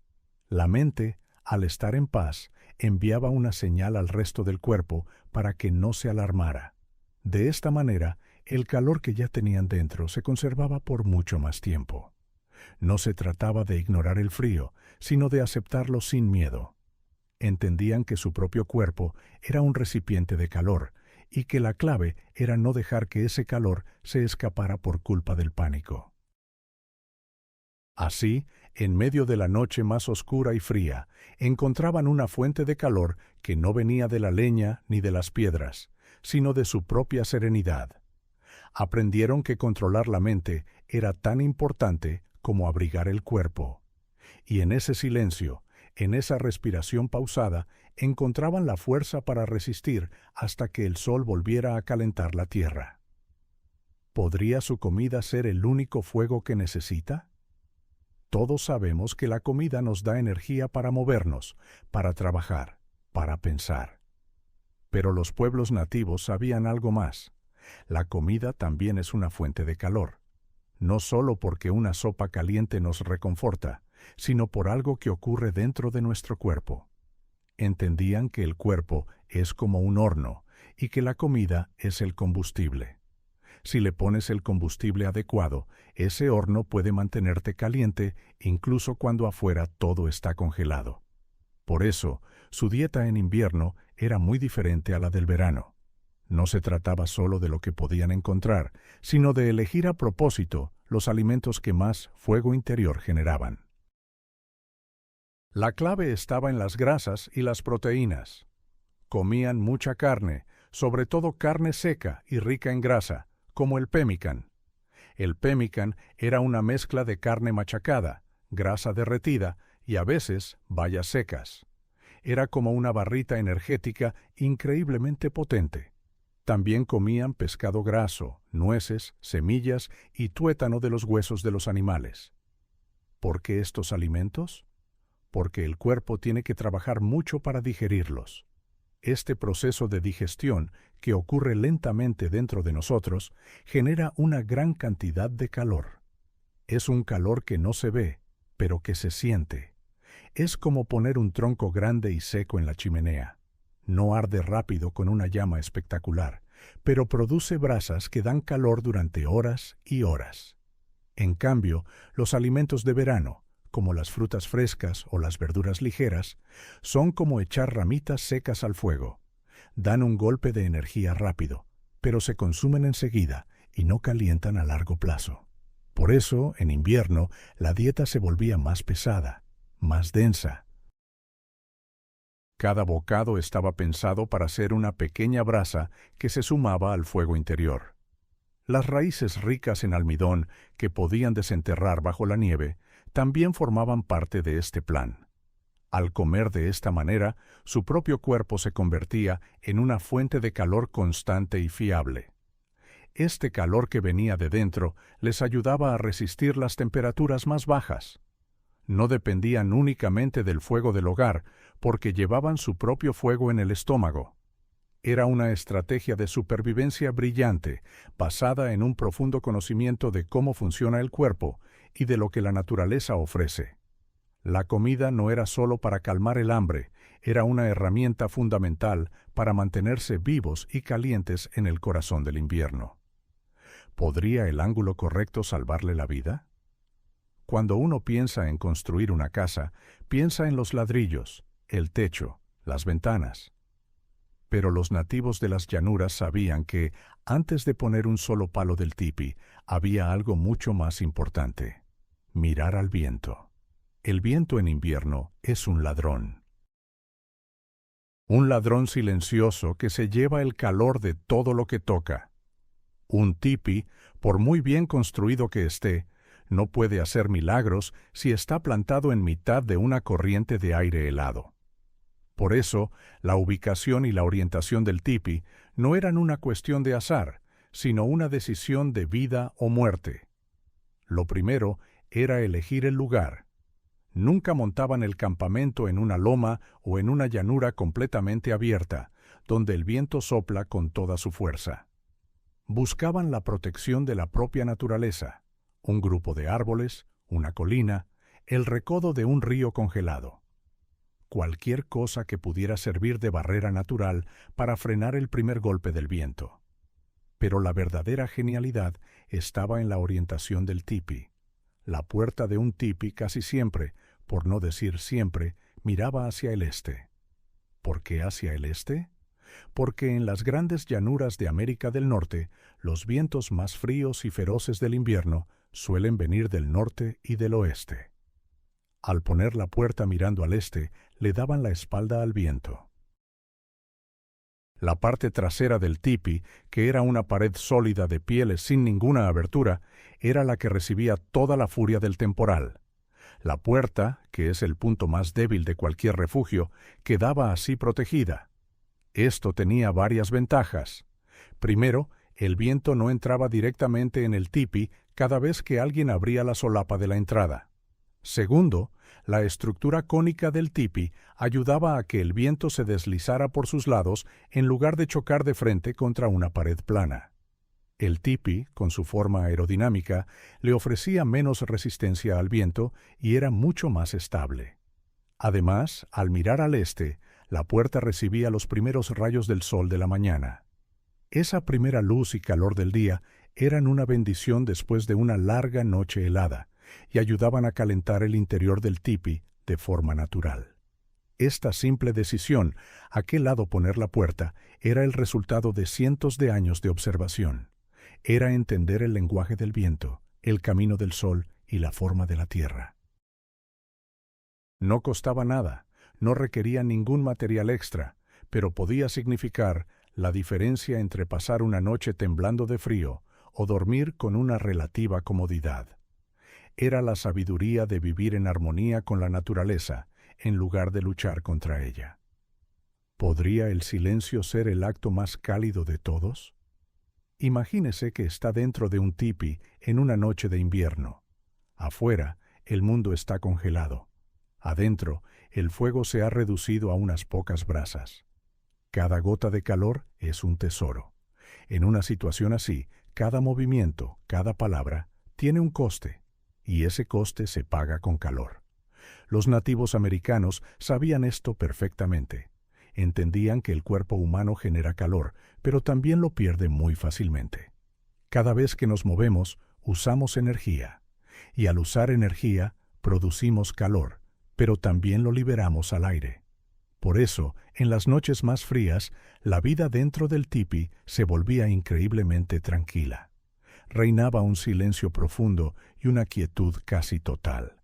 Speaker 1: La mente, al estar en paz, enviaba una señal al resto del cuerpo para que no se alarmara. De esta manera, el calor que ya tenían dentro se conservaba por mucho más tiempo. No se trataba de ignorar el frío, sino de aceptarlo sin miedo. Entendían que su propio cuerpo era un recipiente de calor, y que la clave era no dejar que ese calor se escapara por culpa del pánico. Así, en medio de la noche más oscura y fría, encontraban una fuente de calor que no venía de la leña ni de las piedras, sino de su propia serenidad. Aprendieron que controlar la mente era tan importante como abrigar el cuerpo. Y en ese silencio, en esa respiración pausada, encontraban la fuerza para resistir hasta que el sol volviera a calentar la tierra. ¿Podría su comida ser el único fuego que necesita? Todos sabemos que la comida nos da energía para movernos, para trabajar, para pensar. Pero los pueblos nativos sabían algo más. La comida también es una fuente de calor. No solo porque una sopa caliente nos reconforta, sino por algo que ocurre dentro de nuestro cuerpo. Entendían que el cuerpo es como un horno y que la comida es el combustible. Si le pones el combustible adecuado, ese horno puede mantenerte caliente incluso cuando afuera todo está congelado. Por eso, su dieta en invierno era muy diferente a la del verano. No se trataba solo de lo que podían encontrar, sino de elegir a propósito los alimentos que más fuego interior generaban. La clave estaba en las grasas y las proteínas. Comían mucha carne, sobre todo carne seca y rica en grasa, como el pemmican. El pemmican era una mezcla de carne machacada, grasa derretida y a veces bayas secas. Era como una barrita energética increíblemente potente. También comían pescado graso, nueces, semillas y tuétano de los huesos de los animales. ¿Por qué estos alimentos? Porque el cuerpo tiene que trabajar mucho para digerirlos. Este proceso de digestión, que ocurre lentamente dentro de nosotros, genera una gran cantidad de calor. Es un calor que no se ve, pero que se siente. Es como poner un tronco grande y seco en la chimenea. No arde rápido con una llama espectacular, pero produce brasas que dan calor durante horas y horas. En cambio, los alimentos de verano, como las frutas frescas o las verduras ligeras, son como echar ramitas secas al fuego. Dan un golpe de energía rápido, pero se consumen enseguida y no calientan a largo plazo. Por eso, en invierno, la dieta se volvía más pesada, más densa. Cada bocado estaba pensado para ser una pequeña brasa que se sumaba al fuego interior. Las raíces ricas en almidón que podían desenterrar bajo la nieve también formaban parte de este plan. Al comer de esta manera, su propio cuerpo se convertía en una fuente de calor constante y fiable. Este calor que venía de dentro les ayudaba a resistir las temperaturas más bajas. No dependían únicamente del fuego del hogar, porque llevaban su propio fuego en el estómago. Era una estrategia de supervivencia brillante, basada en un profundo conocimiento de cómo funciona el cuerpo y de lo que la naturaleza ofrece. La comida no era solo para calmar el hambre, era una herramienta fundamental para mantenerse vivos y calientes en el corazón del invierno. ¿Podría el ángulo correcto salvarle la vida? Cuando uno piensa en construir una casa, piensa en los ladrillos, el techo, las ventanas. Pero los nativos de las llanuras sabían que, antes de poner un solo palo del tipi, había algo mucho más importante: mirar al viento. El viento en invierno es un ladrón. Un ladrón silencioso que se lleva el calor de todo lo que toca. Un tipi, por muy bien construido que esté, no puede hacer milagros si está plantado en mitad de una corriente de aire helado. Por eso, la ubicación y la orientación del tipi no eran una cuestión de azar, sino una decisión de vida o muerte. Lo primero era elegir el lugar. Nunca montaban el campamento en una loma o en una llanura completamente abierta, donde el viento sopla con toda su fuerza. Buscaban la protección de la propia naturaleza, un grupo de árboles, una colina, el recodo de un río congelado. Cualquier cosa que pudiera servir de barrera natural para frenar el primer golpe del viento. Pero la verdadera genialidad estaba en la orientación del tipi. La puerta de un tipi casi siempre, por no decir siempre, miraba hacia el este. ¿Por qué hacia el este? Porque en las grandes llanuras de América del Norte, los vientos más fríos y feroces del invierno suelen venir del norte y del oeste. Al poner la puerta mirando al este, le daban la espalda al viento. La parte trasera del tipi, que era una pared sólida de pieles sin ninguna abertura, era la que recibía toda la furia del temporal. La puerta, que es el punto más débil de cualquier refugio, quedaba así protegida. Esto tenía varias ventajas. Primero, el viento no entraba directamente en el tipi cada vez que alguien abría la solapa de la entrada. Segundo, la estructura cónica del tipi ayudaba a que el viento se deslizara por sus lados en lugar de chocar de frente contra una pared plana. El tipi, con su forma aerodinámica, le ofrecía menos resistencia al viento y era mucho más estable. Además, al mirar al este, la puerta recibía los primeros rayos del sol de la mañana. Esa primera luz y calor del día eran una bendición después de una larga noche helada y ayudaban a calentar el interior del tipi de forma natural. Esta simple decisión, a qué lado poner la puerta, era el resultado de cientos de años de observación. Era entender el lenguaje del viento, el camino del sol y la forma de la tierra. No costaba nada, no requería ningún material extra, pero podía significar la diferencia entre pasar una noche temblando de frío o dormir con una relativa comodidad. Era la sabiduría de vivir en armonía con la naturaleza, en lugar de luchar contra ella. ¿Podría el silencio ser el acto más cálido de todos? Imagínese que está dentro de un tipi en una noche de invierno. Afuera, el mundo está congelado. Adentro, el fuego se ha reducido a unas pocas brasas. Cada gota de calor es un tesoro. En una situación así, cada movimiento, cada palabra, tiene un coste, y ese coste se paga con calor. Los nativos americanos sabían esto perfectamente. Entendían que el cuerpo humano genera calor, pero también lo pierde muy fácilmente. Cada vez que nos movemos, usamos energía, y al usar energía, producimos calor, pero también lo liberamos al aire. Por eso, en las noches más frías, la vida dentro del tipi se volvía increíblemente tranquila. Reinaba un silencio profundo y una quietud casi total.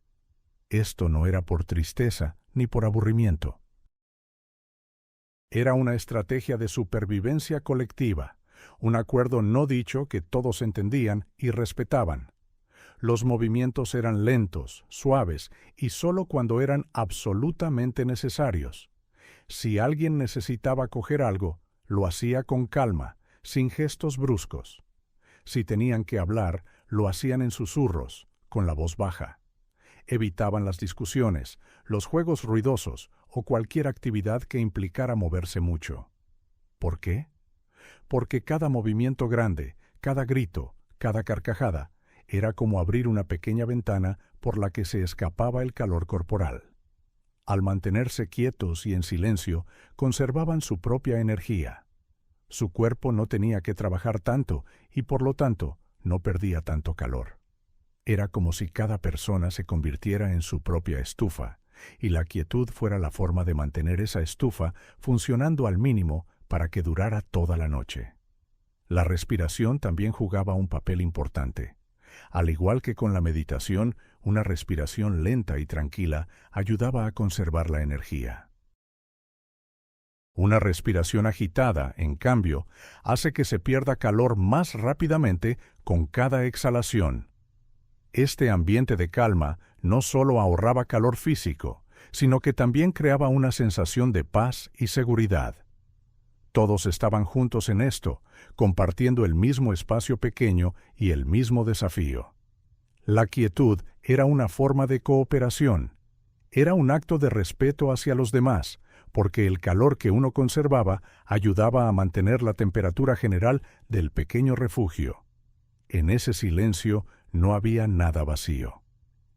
Speaker 1: Esto no era por tristeza ni por aburrimiento. Era una estrategia de supervivencia colectiva, un acuerdo no dicho que todos entendían y respetaban. Los movimientos eran lentos, suaves y solo cuando eran absolutamente necesarios. Si alguien necesitaba coger algo, lo hacía con calma, sin gestos bruscos. Si tenían que hablar, lo hacían en susurros, con la voz baja. Evitaban las discusiones, los juegos ruidosos o cualquier actividad que implicara moverse mucho. ¿Por qué? Porque cada movimiento grande, cada grito, cada carcajada, era como abrir una pequeña ventana por la que se escapaba el calor corporal. Al mantenerse quietos y en silencio, conservaban su propia energía. Su cuerpo no tenía que trabajar tanto y, por lo tanto, no perdía tanto calor. Era como si cada persona se convirtiera en su propia estufa, y la quietud fuera la forma de mantener esa estufa funcionando al mínimo para que durara toda la noche. La respiración también jugaba un papel importante. Al igual que con la meditación, una respiración lenta y tranquila ayudaba a conservar la energía. Una respiración agitada, en cambio, hace que se pierda calor más rápidamente con cada exhalación. Este ambiente de calma no solo ahorraba calor físico, sino que también creaba una sensación de paz y seguridad. Todos estaban juntos en esto, compartiendo el mismo espacio pequeño y el mismo desafío. La quietud era una forma de cooperación. Era un acto de respeto hacia los demás, porque el calor que uno conservaba ayudaba a mantener la temperatura general del pequeño refugio. En ese silencio no había nada vacío.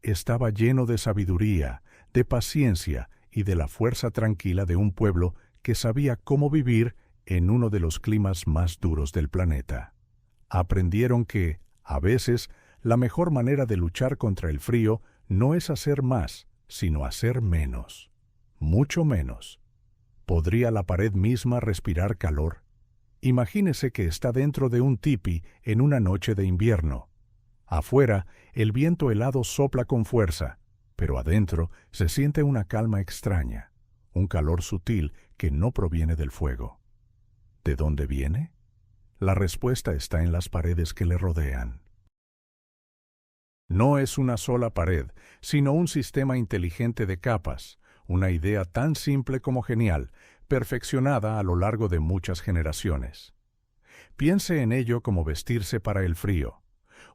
Speaker 1: Estaba lleno de sabiduría, de paciencia y de la fuerza tranquila de un pueblo que sabía cómo vivir en uno de los climas más duros del planeta. Aprendieron que, a veces, la mejor manera de luchar contra el frío no es hacer más, sino hacer menos. Mucho menos. ¿Podría la pared misma respirar calor? Imagínese que está dentro de un tipi en una noche de invierno. Afuera, el viento helado sopla con fuerza, pero adentro se siente una calma extraña, un calor sutil que no proviene del fuego. ¿De dónde viene? La respuesta está en las paredes que le rodean. No es una sola pared, sino un sistema inteligente de capas, una idea tan simple como genial, perfeccionada a lo largo de muchas generaciones. Piense en ello como vestirse para el frío.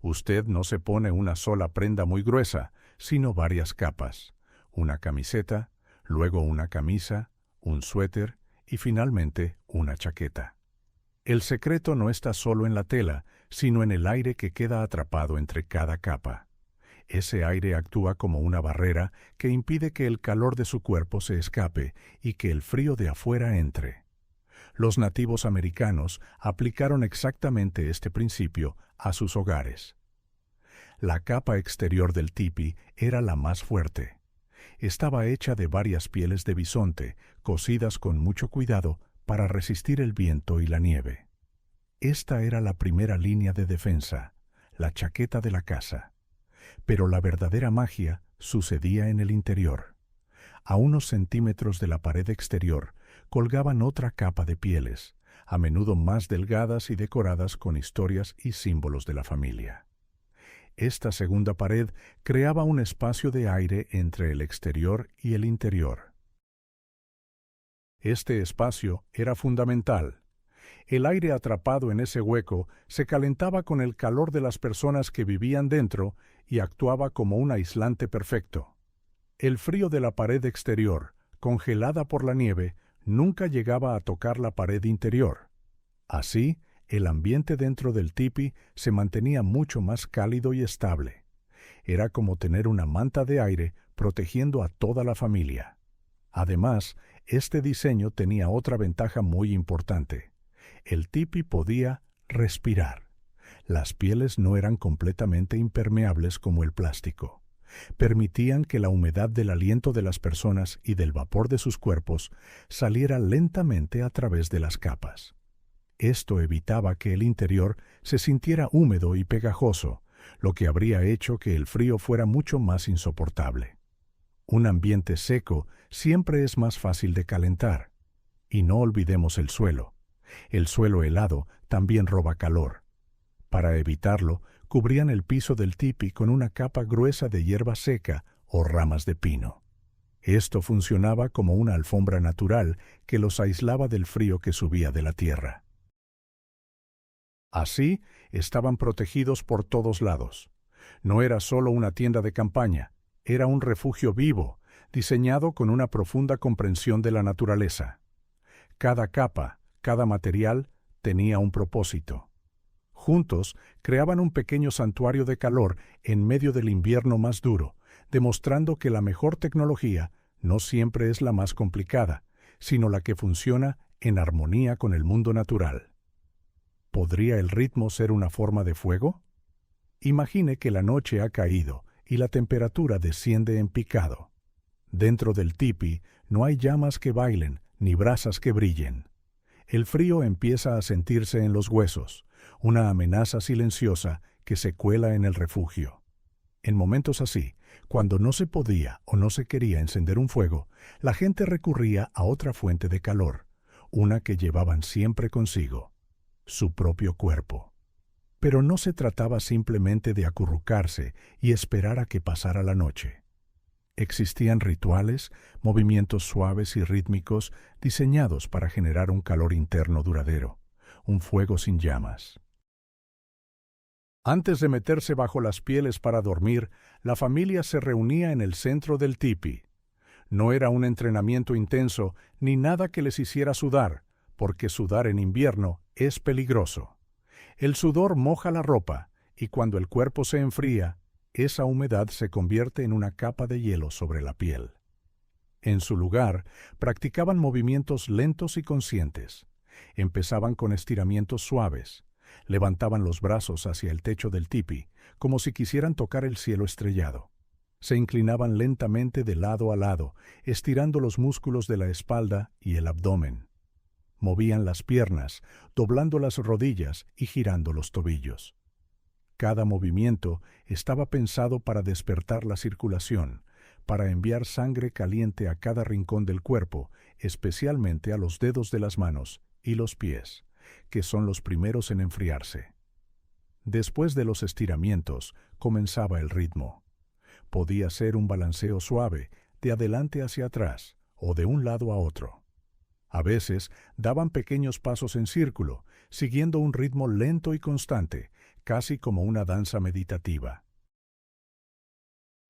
Speaker 1: Usted no se pone una sola prenda muy gruesa, sino varias capas. Una camiseta, luego una camisa, un suéter y finalmente una chaqueta. El secreto no está solo en la tela, sino en el aire que queda atrapado entre cada capa. Ese aire actúa como una barrera que impide que el calor de su cuerpo se escape y que el frío de afuera entre. Los nativos americanos aplicaron exactamente este principio a sus hogares. La capa exterior del tipi era la más fuerte. Estaba hecha de varias pieles de bisonte, cosidas con mucho cuidado para resistir el viento y la nieve. Esta era la primera línea de defensa, la chaqueta de la casa. Pero la verdadera magia sucedía en el interior. A unos centímetros de la pared exterior colgaban otra capa de pieles, a menudo más delgadas y decoradas con historias y símbolos de la familia. Esta segunda pared creaba un espacio de aire entre el exterior y el interior. Este espacio era fundamental. El aire atrapado en ese hueco se calentaba con el calor de las personas que vivían dentro y actuaba como un aislante perfecto. El frío de la pared exterior, congelada por la nieve, nunca llegaba a tocar la pared interior. Así, el ambiente dentro del tipi se mantenía mucho más cálido y estable. Era como tener una manta de aire protegiendo a toda la familia. Además, este diseño tenía otra ventaja muy importante. El tipi podía respirar. Las pieles no eran completamente impermeables como el plástico. Permitían que la humedad del aliento de las personas y del vapor de sus cuerpos saliera lentamente a través de las capas. Esto evitaba que el interior se sintiera húmedo y pegajoso, lo que habría hecho que el frío fuera mucho más insoportable. Un ambiente seco siempre es más fácil de calentar. Y no olvidemos el suelo. El suelo helado también roba calor. Para evitarlo, cubrían el piso del tipi con una capa gruesa de hierba seca o ramas de pino. Esto funcionaba como una alfombra natural que los aislaba del frío que subía de la tierra. Así, estaban protegidos por todos lados. No era solo una tienda de campaña, era un refugio vivo, diseñado con una profunda comprensión de la naturaleza. Cada capa, cada material, tenía un propósito. Juntos, creaban un pequeño santuario de calor en medio del invierno más duro, demostrando que la mejor tecnología no siempre es la más complicada, sino la que funciona en armonía con el mundo natural. ¿Podría el ritmo ser una forma de fuego? Imagine que la noche ha caído y la temperatura desciende en picado. Dentro del tipi no hay llamas que bailen ni brasas que brillen. El frío empieza a sentirse en los huesos, una amenaza silenciosa que se cuela en el refugio. En momentos así, cuando no se podía o no se quería encender un fuego, la gente recurría a otra fuente de calor, una que llevaban siempre consigo: su propio cuerpo. Pero no se trataba simplemente de acurrucarse y esperar a que pasara la noche. Existían rituales, movimientos suaves y rítmicos diseñados para generar un calor interno duradero, un fuego sin llamas. Antes de meterse bajo las pieles para dormir, la familia se reunía en el centro del tipi. No era un entrenamiento intenso ni nada que les hiciera sudar, porque sudar en invierno es peligroso. El sudor moja la ropa, y cuando el cuerpo se enfría, esa humedad se convierte en una capa de hielo sobre la piel. En su lugar, practicaban movimientos lentos y conscientes. Empezaban con estiramientos suaves. Levantaban los brazos hacia el techo del tipi, como si quisieran tocar el cielo estrellado. Se inclinaban lentamente de lado a lado, estirando los músculos de la espalda y el abdomen. Movían las piernas, doblando las rodillas y girando los tobillos. Cada movimiento estaba pensado para despertar la circulación, para enviar sangre caliente a cada rincón del cuerpo, especialmente a los dedos de las manos y los pies, que son los primeros en enfriarse. Después de los estiramientos, comenzaba el ritmo. Podía ser un balanceo suave, de adelante hacia atrás, o de un lado a otro. A veces daban pequeños pasos en círculo, siguiendo un ritmo lento y constante, casi como una danza meditativa.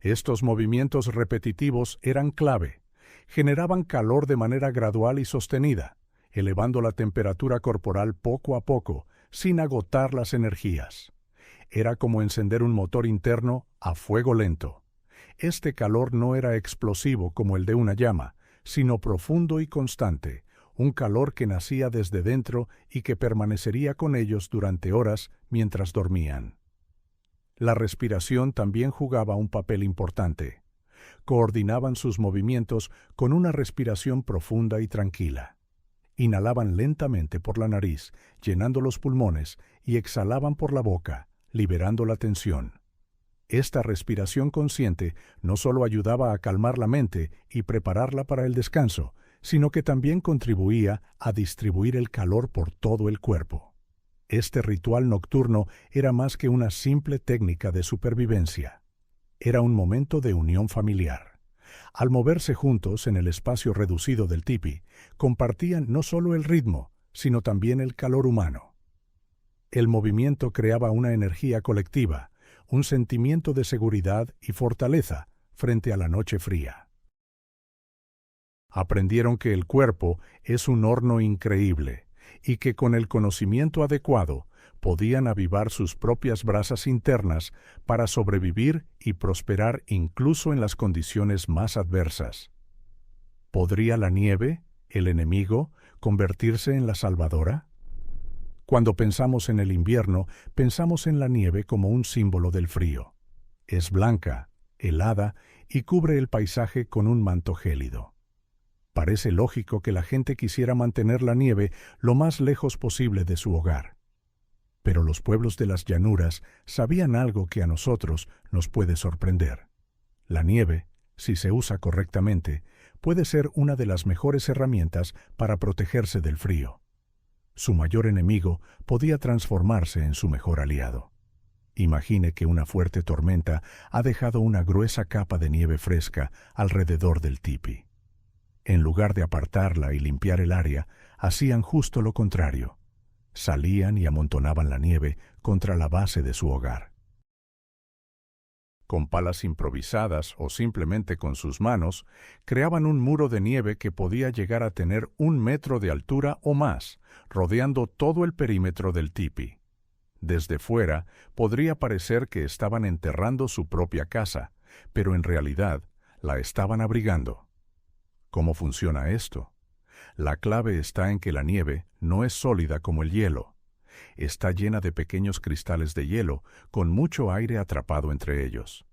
Speaker 1: Estos movimientos repetitivos eran clave. Generaban calor de manera gradual y sostenida, elevando la temperatura corporal poco a poco, sin agotar las energías. Era como encender un motor interno a fuego lento. Este calor no era explosivo como el de una llama, sino profundo y constante, un calor que nacía desde dentro y que permanecería con ellos durante horas mientras dormían. La respiración también jugaba un papel importante. Coordinaban sus movimientos con una respiración profunda y tranquila. Inhalaban lentamente por la nariz, llenando los pulmones, y exhalaban por la boca, liberando la tensión. Esta respiración consciente no solo ayudaba a calmar la mente y prepararla para el descanso, sino que también contribuía a distribuir el calor por todo el cuerpo. Este ritual nocturno era más que una simple técnica de supervivencia. Era un momento de unión familiar. Al moverse juntos en el espacio reducido del tipi, compartían no solo el ritmo, sino también el calor humano. El movimiento creaba una energía colectiva, un sentimiento de seguridad y fortaleza frente a la noche fría. Aprendieron que el cuerpo es un horno increíble y que con el conocimiento adecuado podían avivar sus propias brasas internas para sobrevivir y prosperar incluso en las condiciones más adversas. ¿Podría la nieve, el enemigo, convertirse en la salvadora? Cuando pensamos en el invierno, pensamos en la nieve como un símbolo del frío. Es blanca, helada y cubre el paisaje con un manto gélido. Parece lógico que la gente quisiera mantener la nieve lo más lejos posible de su hogar. Pero los pueblos de las llanuras sabían algo que a nosotros nos puede sorprender. La nieve, si se usa correctamente, puede ser una de las mejores herramientas para protegerse del frío. Su mayor enemigo podía transformarse en su mejor aliado. Imagine que una fuerte tormenta ha dejado una gruesa capa de nieve fresca alrededor del tipi. En lugar de apartarla y limpiar el área, hacían justo lo contrario. Salían y amontonaban la nieve contra la base de su hogar. Con palas improvisadas o simplemente con sus manos, creaban un muro de nieve que podía llegar a tener 1 metro de altura o más, rodeando todo el perímetro del tipi. Desde fuera, podría parecer que estaban enterrando su propia casa, pero en realidad la estaban abrigando. ¿Cómo funciona esto? La clave está en que la nieve no es sólida como el hielo. Está llena de pequeños cristales de hielo con mucho aire atrapado entre ellos.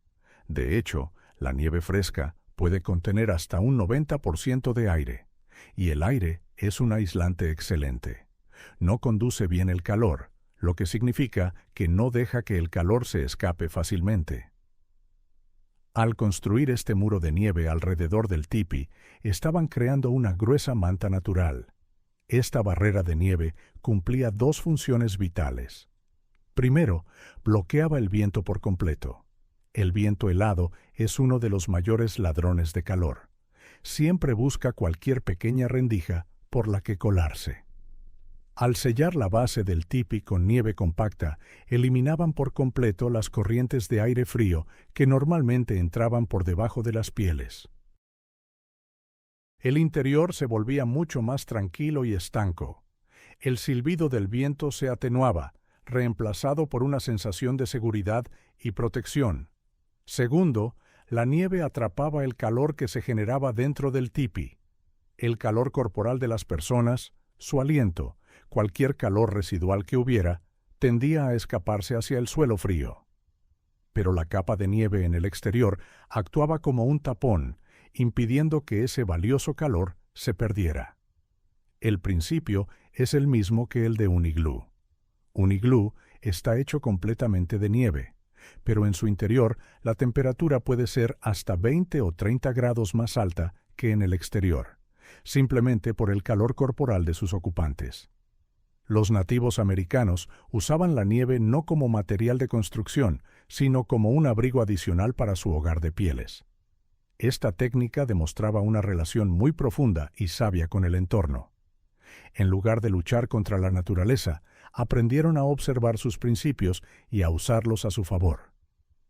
Speaker 1: De hecho, la nieve fresca puede contener hasta un 90% de aire, y el aire es un aislante excelente. No conduce bien el calor, lo que significa que no deja que el calor se escape fácilmente. Al construir este muro de nieve alrededor del tipi, estaban creando una gruesa manta natural. Esta barrera de nieve cumplía 2 funciones vitales. Primero, bloqueaba el viento por completo. El viento helado es uno de los mayores ladrones de calor. Siempre busca cualquier pequeña rendija por la que colarse. Al sellar la base del tipi con nieve compacta, eliminaban por completo las corrientes de aire frío que normalmente entraban por debajo de las pieles. El interior se volvía mucho más tranquilo y estanco. El silbido del viento se atenuaba, reemplazado por una sensación de seguridad y protección. Segundo, la nieve atrapaba el calor que se generaba dentro del tipi. El calor corporal de las personas, su aliento, cualquier calor residual que hubiera, tendía a escaparse hacia el suelo frío. Pero la capa de nieve en el exterior actuaba como un tapón, impidiendo que ese valioso calor se perdiera. El principio es el mismo que el de un iglú. Un iglú está hecho completamente de nieve, pero en su interior la temperatura puede ser hasta 20 o 30 grados más alta que en el exterior, simplemente por el calor corporal de sus ocupantes. Los nativos americanos usaban la nieve no como material de construcción, sino como un abrigo adicional para su hogar de pieles. Esta técnica demostraba una relación muy profunda y sabia con el entorno. En lugar de luchar contra la naturaleza, aprendieron a observar sus principios y a usarlos a su favor.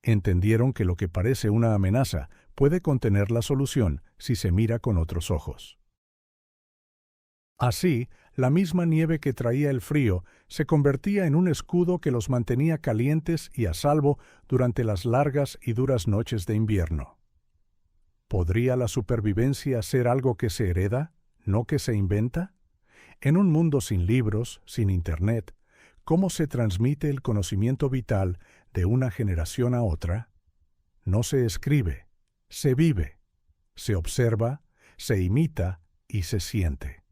Speaker 1: Entendieron que lo que parece una amenaza puede contener la solución si se mira con otros ojos. Así, la misma nieve que traía el frío se convertía en un escudo que los mantenía calientes y a salvo durante las largas y duras noches de invierno. ¿Podría la supervivencia ser algo que se hereda, no que se inventa? En un mundo sin libros, sin Internet, ¿cómo se transmite el conocimiento vital de una generación a otra? No se escribe, se vive, se observa, se imita y se siente.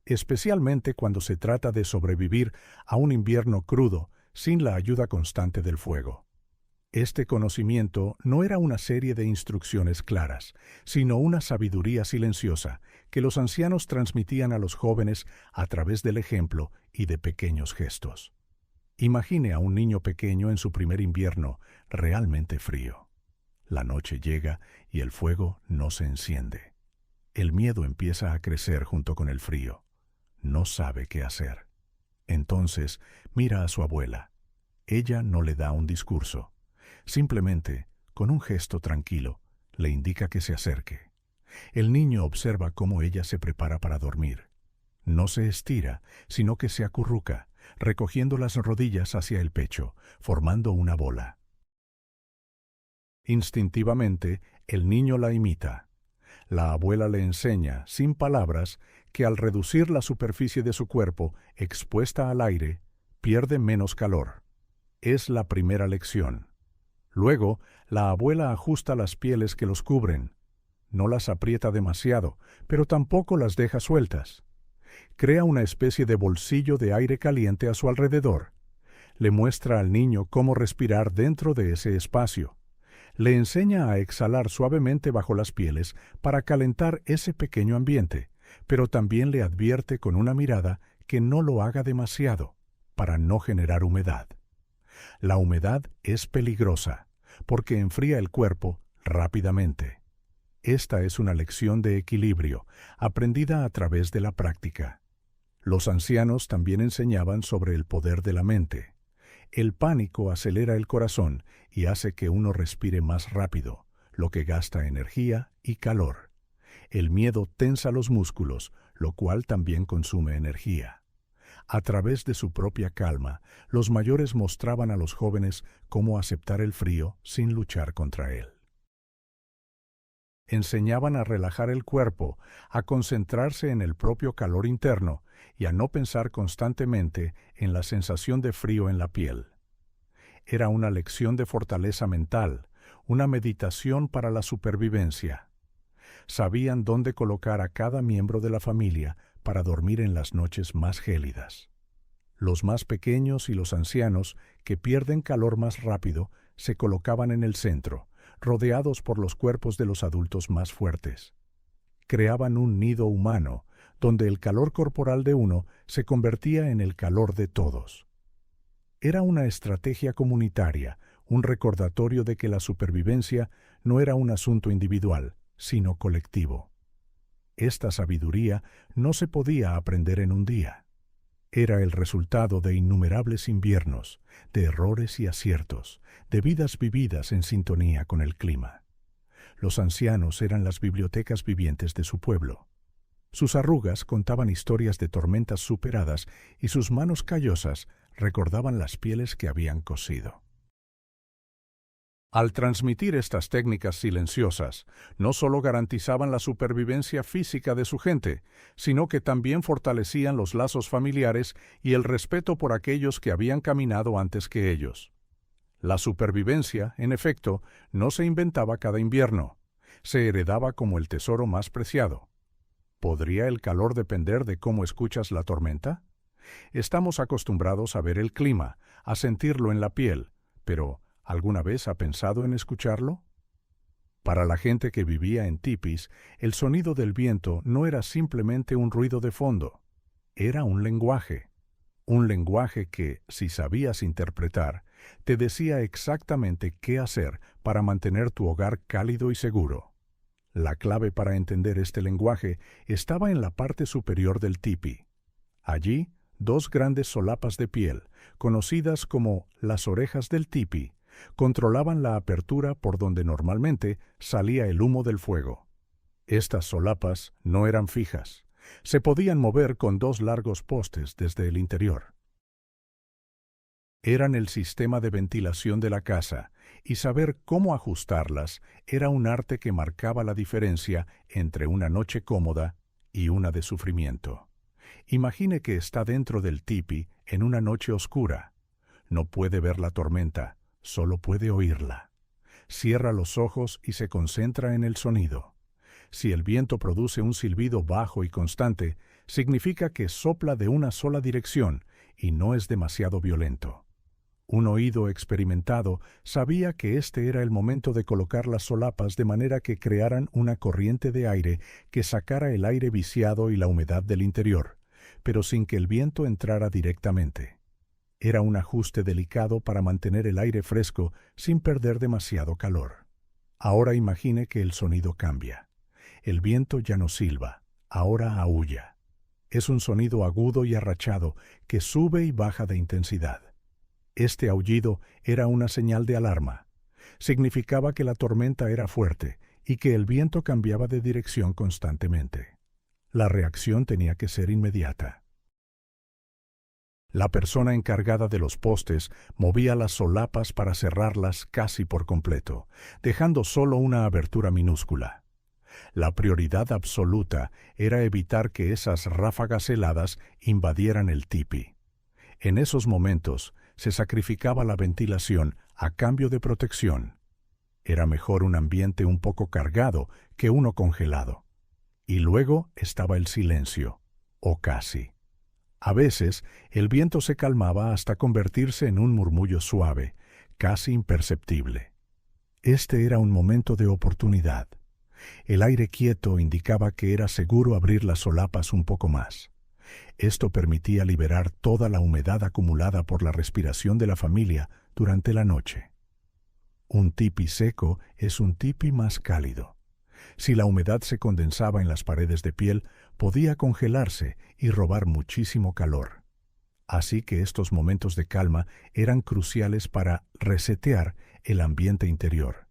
Speaker 1: Especialmente cuando se trata de sobrevivir a un invierno crudo sin la ayuda constante del fuego. Este conocimiento no era una serie de instrucciones claras, sino una sabiduría silenciosa que los ancianos transmitían a los jóvenes a través del ejemplo y de pequeños gestos. Imagine a un niño pequeño en su primer invierno realmente frío. La noche llega y el fuego no se enciende. El miedo empieza a crecer junto con el frío. No sabe qué hacer. Entonces mira a su abuela. Ella no le da un discurso. Simplemente, con un gesto tranquilo, le indica que se acerque. El niño observa cómo ella se prepara para dormir. No se estira, sino que se acurruca, recogiendo las rodillas hacia el pecho, formando una bola. Instintivamente, el niño la imita. La abuela le enseña, sin palabras, que al reducir la superficie de su cuerpo, expuesta al aire, pierde menos calor. Es la primera lección. Luego, la abuela ajusta las pieles que los cubren. No las aprieta demasiado, pero tampoco las deja sueltas. Crea una especie de bolsillo de aire caliente a su alrededor. Le muestra al niño cómo respirar dentro de ese espacio. Le enseña a exhalar suavemente bajo las pieles para calentar ese pequeño ambiente, pero también le advierte con una mirada que no lo haga demasiado, para no generar humedad. La humedad es peligrosa, porque enfría el cuerpo rápidamente. Esta es una lección de equilibrio, aprendida a través de la práctica. Los ancianos también enseñaban sobre el poder de la mente. El pánico acelera el corazón y hace que uno respire más rápido, lo que gasta energía y calor. El miedo tensa los músculos, lo cual también consume energía. A través de su propia calma, los mayores mostraban a los jóvenes cómo aceptar el frío sin luchar contra él. Enseñaban a relajar el cuerpo, a concentrarse en el propio calor interno y a no pensar constantemente en la sensación de frío en la piel. Era una lección de fortaleza mental, una meditación para la supervivencia. Sabían dónde colocar a cada miembro de la familia para dormir en las noches más gélidas. Los más pequeños y los ancianos, que pierden calor más rápido, se colocaban en el centro, rodeados por los cuerpos de los adultos más fuertes. Creaban un nido humano, donde el calor corporal de uno se convertía en el calor de todos. Era una estrategia comunitaria, un recordatorio de que la supervivencia no era un asunto individual, sino colectivo. Esta sabiduría no se podía aprender en un día. Era el resultado de innumerables inviernos, de errores y aciertos, de vidas vividas en sintonía con el clima. Los ancianos eran las bibliotecas vivientes de su pueblo. Sus arrugas contaban historias de tormentas superadas y sus manos callosas recordaban las pieles que habían cosido. Al transmitir estas técnicas silenciosas, no solo garantizaban la supervivencia física de su gente, sino que también fortalecían los lazos familiares y el respeto por aquellos que habían caminado antes que ellos. La supervivencia, en efecto, no se inventaba cada invierno, se heredaba como el tesoro más preciado. ¿Podría el calor depender de cómo escuchas la tormenta? Estamos acostumbrados a ver el clima, a sentirlo en la piel, pero ¿alguna vez ha pensado en escucharlo? Para la gente que vivía en tipis, el sonido del viento no era simplemente un ruido de fondo, era un lenguaje que, si sabías interpretar, te decía exactamente qué hacer para mantener tu hogar cálido y seguro. La clave para entender este lenguaje estaba en la parte superior del tipi. Allí, dos grandes solapas de piel, conocidas como las orejas del tipi, controlaban la apertura por donde normalmente salía el humo del fuego. Estas solapas no eran fijas. Se podían mover con dos largos postes desde el interior. Eran el sistema de ventilación de la casa, y saber cómo ajustarlas era un arte que marcaba la diferencia entre una noche cómoda y una de sufrimiento. Imagine que está dentro del tipi en una noche oscura. No puede ver la tormenta, solo puede oírla. Cierra los ojos y se concentra en el sonido. Si el viento produce un silbido bajo y constante, significa que sopla de una sola dirección y no es demasiado violento. Un oído experimentado sabía que este era el momento de colocar las solapas de manera que crearan una corriente de aire que sacara el aire viciado y la humedad del interior, pero sin que el viento entrara directamente. Era un ajuste delicado para mantener el aire fresco sin perder demasiado calor. Ahora imagine que el sonido cambia. El viento ya no silba, ahora aúlla. Es un sonido agudo y arrachado que sube y baja de intensidad. Este aullido era una señal de alarma. Significaba que la tormenta era fuerte y que el viento cambiaba de dirección constantemente. La reacción tenía que ser inmediata. La persona encargada de los postes movía las solapas para cerrarlas casi por completo, dejando solo una abertura minúscula. La prioridad absoluta era evitar que esas ráfagas heladas invadieran el tipi. En esos momentos, se sacrificaba la ventilación a cambio de protección. Era mejor un ambiente un poco cargado que uno congelado. Y luego estaba el silencio, o casi. A veces, el viento se calmaba hasta convertirse en un murmullo suave, casi imperceptible. Este era un momento de oportunidad. El aire quieto indicaba que era seguro abrir las solapas un poco más. Esto permitía liberar toda la humedad acumulada por la respiración de la familia durante la noche. Un tipi seco es un tipi más cálido. Si la humedad se condensaba en las paredes de piel, podía congelarse y robar muchísimo calor. Así que estos momentos de calma eran cruciales para resetear el ambiente interior.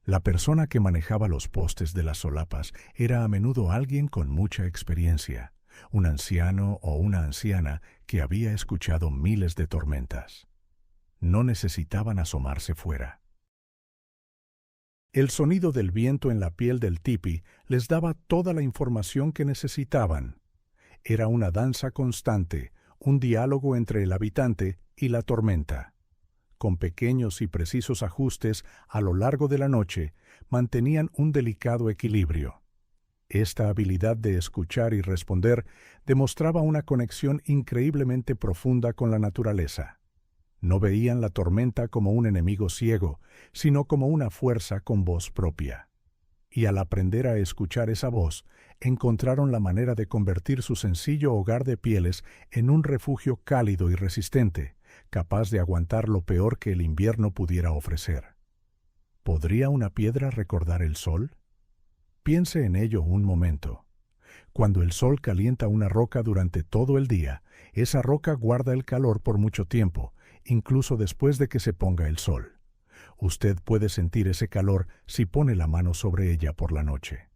Speaker 1: La persona que manejaba los postes de las solapas era a menudo alguien con mucha experiencia, un anciano o una anciana que había escuchado miles de tormentas. No necesitaban asomarse fuera. El sonido del viento en la piel del tipi les daba toda la información que necesitaban. Era una danza constante, un diálogo entre el habitante y la tormenta. Con pequeños y precisos ajustes a lo largo de la noche, mantenían un delicado equilibrio. Esta habilidad de escuchar y responder demostraba una conexión increíblemente profunda con la naturaleza. No veían la tormenta como un enemigo ciego, sino como una fuerza con voz propia. Y al aprender a escuchar esa voz, encontraron la manera de convertir su sencillo hogar de pieles en un refugio cálido y resistente, capaz de aguantar lo peor que el invierno pudiera ofrecer. ¿Podría una piedra recordar el sol? Piense en ello un momento. Cuando el sol calienta una roca durante todo el día, esa roca guarda el calor por mucho tiempo, incluso después de que se ponga el sol. Usted puede sentir ese calor si pone la mano sobre ella por la noche.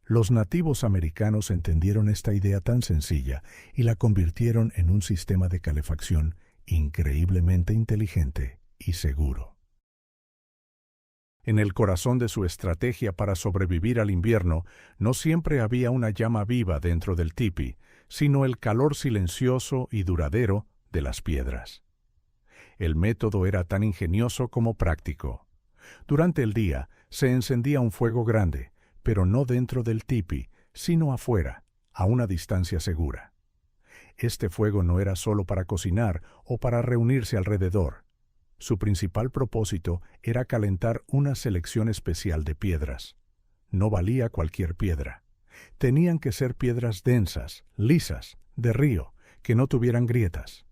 Speaker 1: Los nativos americanos entendieron esta idea tan sencilla y la convirtieron en un sistema de calefacción increíblemente inteligente y seguro. En el corazón de su estrategia para sobrevivir al invierno, no siempre había una llama viva dentro del tipi, sino el calor silencioso y duradero de las piedras. El método era tan ingenioso como práctico. Durante el día se encendía un fuego grande, pero no dentro del tipi, sino afuera, a una distancia segura. Este fuego no era solo para cocinar o para reunirse alrededor. Su principal propósito era calentar una selección especial de piedras. No valía cualquier piedra. Tenían que ser piedras densas, lisas, de río, que no tuvieran grietas.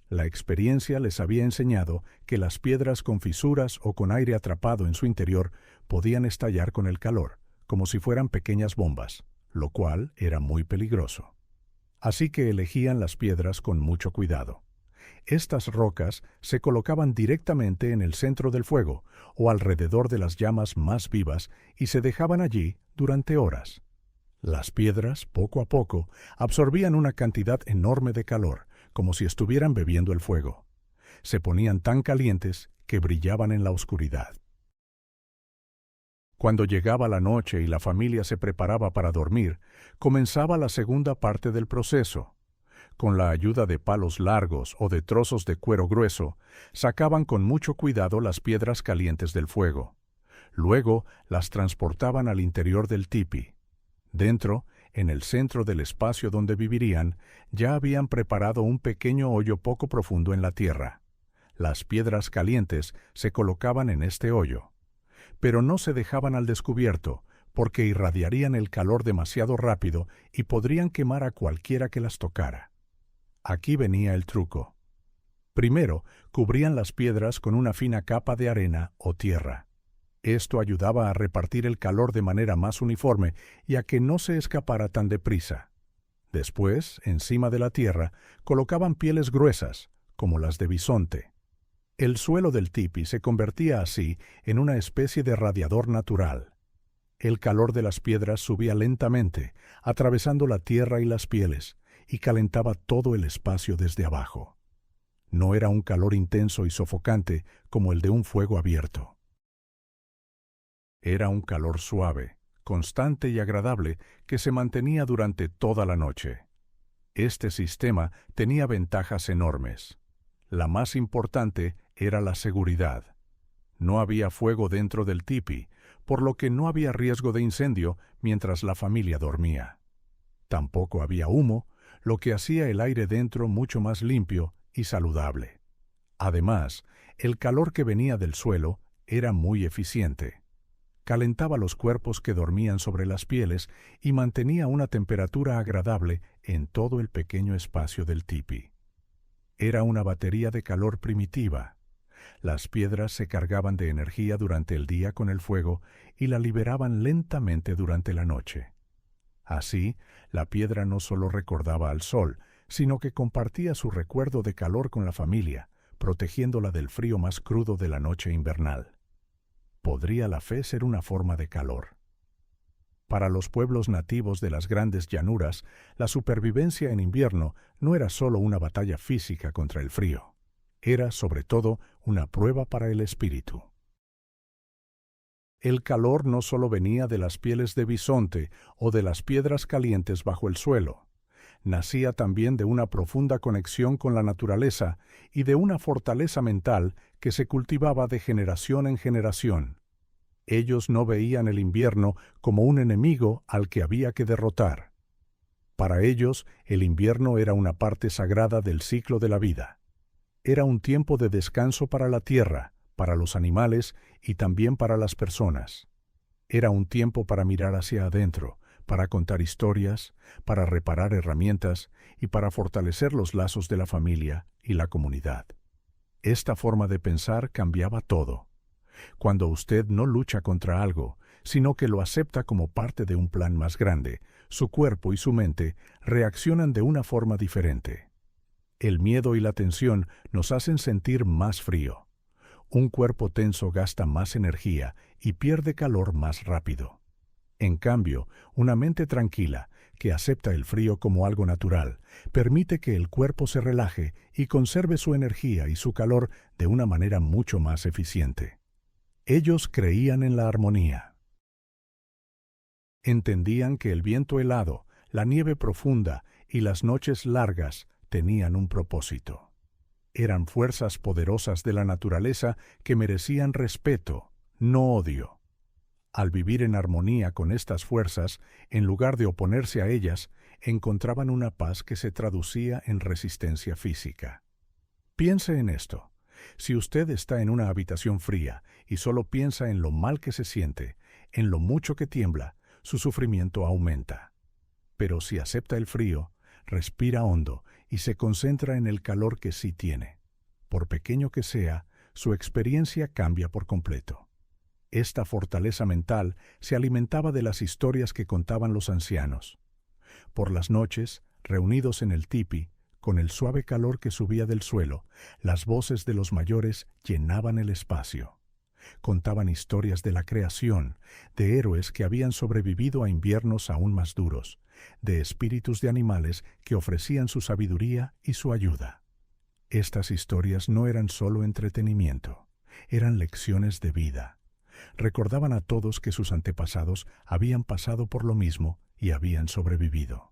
Speaker 1: La experiencia les había enseñado que las piedras con fisuras o con aire atrapado en su interior podían estallar con el calor, como si fueran pequeñas bombas, lo cual era muy peligroso. Así que elegían las piedras con mucho cuidado. Estas rocas se colocaban directamente en el centro del fuego o alrededor de las llamas más vivas y se dejaban allí durante horas. Las piedras, poco a poco, absorbían una cantidad enorme de calor, como si estuvieran bebiendo el fuego. Se ponían tan calientes que brillaban en la oscuridad. Cuando llegaba la noche y la familia se preparaba para dormir, comenzaba la segunda parte del proceso. Con la ayuda de palos largos o de trozos de cuero grueso, sacaban con mucho cuidado las piedras calientes del fuego. Luego las transportaban al interior del tipi. Dentro, en el centro del espacio donde vivirían, ya habían preparado un pequeño hoyo poco profundo en la tierra. Las piedras calientes se colocaban en este hoyo, pero no se dejaban al descubierto, porque irradiarían el calor demasiado rápido y podrían quemar a cualquiera que las tocara. Aquí venía el truco. Primero, cubrían las piedras con una fina capa de arena o tierra. Esto ayudaba a repartir el calor de manera más uniforme y a que no se escapara tan deprisa. Después, encima de la tierra, colocaban pieles gruesas, como las de bisonte. El suelo del tipi se convertía así en una especie de radiador natural. El calor de las piedras subía lentamente, atravesando la tierra y las pieles, y calentaba todo el espacio desde abajo. No era un calor intenso y sofocante como el de un fuego abierto. Era un calor suave, constante y agradable que se mantenía durante toda la noche. Este sistema tenía ventajas enormes. La más importante era la seguridad. No había fuego dentro del tipi, por lo que no había riesgo de incendio mientras la familia dormía. Tampoco había humo, lo que hacía el aire dentro mucho más limpio y saludable. Además, el calor que venía del suelo era muy eficiente. Calentaba los cuerpos que dormían sobre las pieles y mantenía una temperatura agradable en todo el pequeño espacio del tipi. Era una batería de calor primitiva. Las piedras se cargaban de energía durante el día con el fuego y la liberaban lentamente durante la noche. Así, la piedra no solo recordaba al sol, sino que compartía su recuerdo de calor con la familia, protegiéndola del frío más crudo de la noche invernal. ¿Podría la fe ser una forma de calor? Para los pueblos nativos de las grandes llanuras, la supervivencia en invierno no era solo una batalla física contra el frío. Era, sobre todo, una prueba para el espíritu. El calor no solo venía de las pieles de bisonte o de las piedras calientes bajo el suelo. Nacía también de una profunda conexión con la naturaleza y de una fortaleza mental que se cultivaba de generación en generación. Ellos no veían el invierno como un enemigo al que había que derrotar. Para ellos, el invierno era una parte sagrada del ciclo de la vida. Era un tiempo de descanso para la tierra, para los animales y también para las personas. Era un tiempo para mirar hacia adentro, para contar historias, para reparar herramientas y para fortalecer los lazos de la familia y la comunidad. Esta forma de pensar cambiaba todo. Cuando usted no lucha contra algo, sino que lo acepta como parte de un plan más grande, su cuerpo y su mente reaccionan de una forma diferente. El miedo y la tensión nos hacen sentir más frío. Un cuerpo tenso gasta más energía y pierde calor más rápido. En cambio, una mente tranquila, que acepta el frío como algo natural, permite que el cuerpo se relaje y conserve su energía y su calor de una manera mucho más eficiente. Ellos creían en la armonía. Entendían que el viento helado, la nieve profunda y las noches largas tenían un propósito. Eran fuerzas poderosas de la naturaleza que merecían respeto, no odio. Al vivir en armonía con estas fuerzas, en lugar de oponerse a ellas, encontraban una paz que se traducía en resistencia física. Piense en esto. Si usted está en una habitación fría y solo piensa en lo mal que se siente, en lo mucho que tiembla, su sufrimiento aumenta. Pero si acepta el frío, respira hondo y se concentra en el calor que sí tiene. Por pequeño que sea, su experiencia cambia por completo. Esta fortaleza mental se alimentaba de las historias que contaban los ancianos. Por las noches, reunidos en el tipi, con el suave calor que subía del suelo, las voces de los mayores llenaban el espacio. Contaban historias de la creación, de héroes que habían sobrevivido a inviernos aún más duros, de espíritus de animales que ofrecían su sabiduría y su ayuda. Estas historias no eran solo entretenimiento, eran lecciones de vida. Recordaban a todos que sus antepasados habían pasado por lo mismo y habían sobrevivido.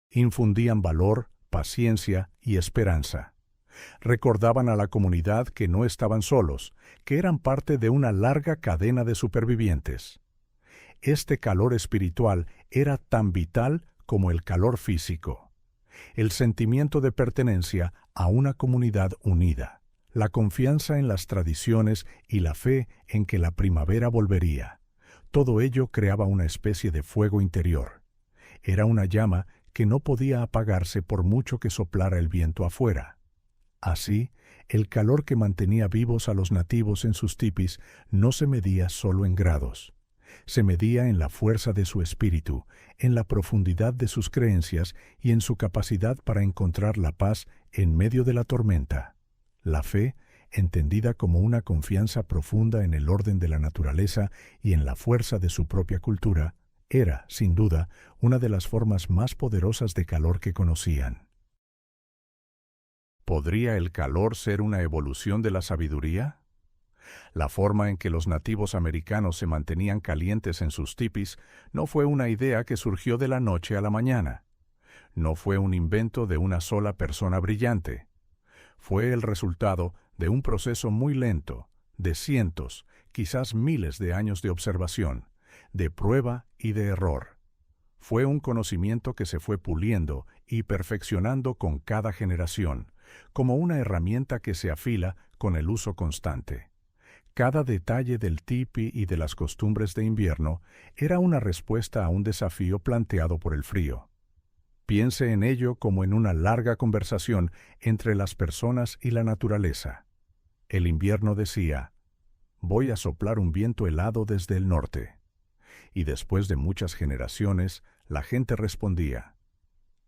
Speaker 1: Infundían valor, paciencia y esperanza. Recordaban a la comunidad que no estaban solos, que eran parte de una larga cadena de supervivientes. Este calor espiritual era tan vital como el calor físico. El sentimiento de pertenencia a una comunidad unida, la confianza en las tradiciones y la fe en que la primavera volvería. Todo ello creaba una especie de fuego interior. Era una llama que no podía apagarse por mucho que soplara el viento afuera. Así, el calor que mantenía vivos a los nativos en sus tipis no se medía solo en grados. Se medía en la fuerza de su espíritu, en la profundidad de sus creencias y en su capacidad para encontrar la paz en medio de la tormenta. La fe, entendida como una confianza profunda en el orden de la naturaleza y en la fuerza de su propia cultura, era, sin duda, una de las formas más poderosas de calor que conocían. ¿Podría el calor ser una evolución de la sabiduría? La forma en que los nativos americanos se mantenían calientes en sus tipis no fue una idea que surgió de la noche a la mañana. No fue un invento de una sola persona brillante. Fue el resultado de un proceso muy lento, de cientos, quizás miles de años de observación, de prueba y de error. Fue un conocimiento que se fue puliendo y perfeccionando con cada generación, como una herramienta que se afila con el uso constante. Cada detalle del tipi y de las costumbres de invierno era una respuesta a un desafío planteado por el frío. Piense en ello como en una larga conversación entre las personas y la naturaleza. El invierno decía, «Voy a soplar un viento helado desde el norte». Y después de muchas generaciones, la gente respondía,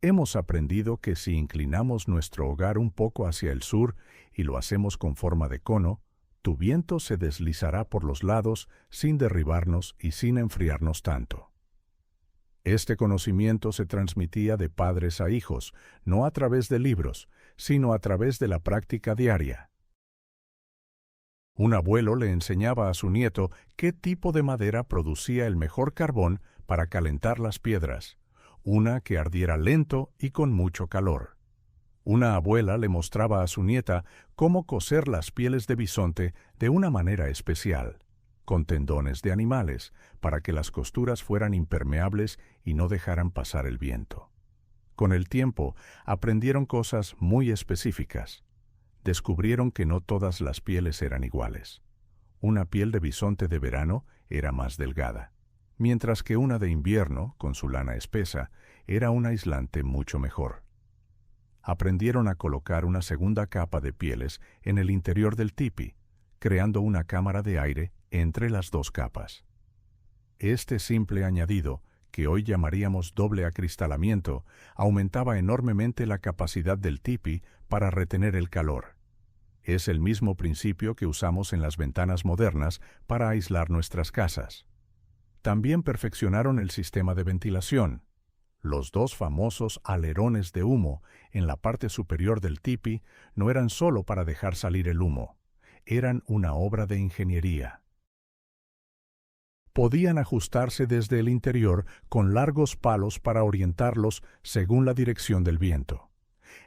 Speaker 1: «Hemos aprendido que si inclinamos nuestro hogar un poco hacia el sur y lo hacemos con forma de cono, tu viento se deslizará por los lados sin derribarnos y sin enfriarnos tanto». Este conocimiento se transmitía de padres a hijos, no a través de libros, sino a través de la práctica diaria. Un abuelo le enseñaba a su nieto qué tipo de madera producía el mejor carbón para calentar las piedras, una que ardiera lento y con mucho calor. Una abuela le mostraba a su nieta cómo coser las pieles de bisonte de una manera especial, con tendones de animales, para que las costuras fueran impermeables y no dejaran pasar el viento. Con el tiempo, aprendieron cosas muy específicas. Descubrieron que no todas las pieles eran iguales. Una piel de bisonte de verano era más delgada, mientras que una de invierno, con su lana espesa, era un aislante mucho mejor. aprendieron a colocar una segunda capa de pieles en el interior del tipi, creando una cámara de aire entre las dos capas. Este simple añadido, que hoy llamaríamos doble acristalamiento, aumentaba enormemente la capacidad del tipi para retener el calor. Es el mismo principio que usamos en las ventanas modernas para aislar nuestras casas. También perfeccionaron el sistema de ventilación. Los dos famosos alerones de humo en la parte superior del tipi no eran solo para dejar salir el humo, eran una obra de ingeniería. Podían ajustarse desde el interior con largos palos para orientarlos según la dirección del viento.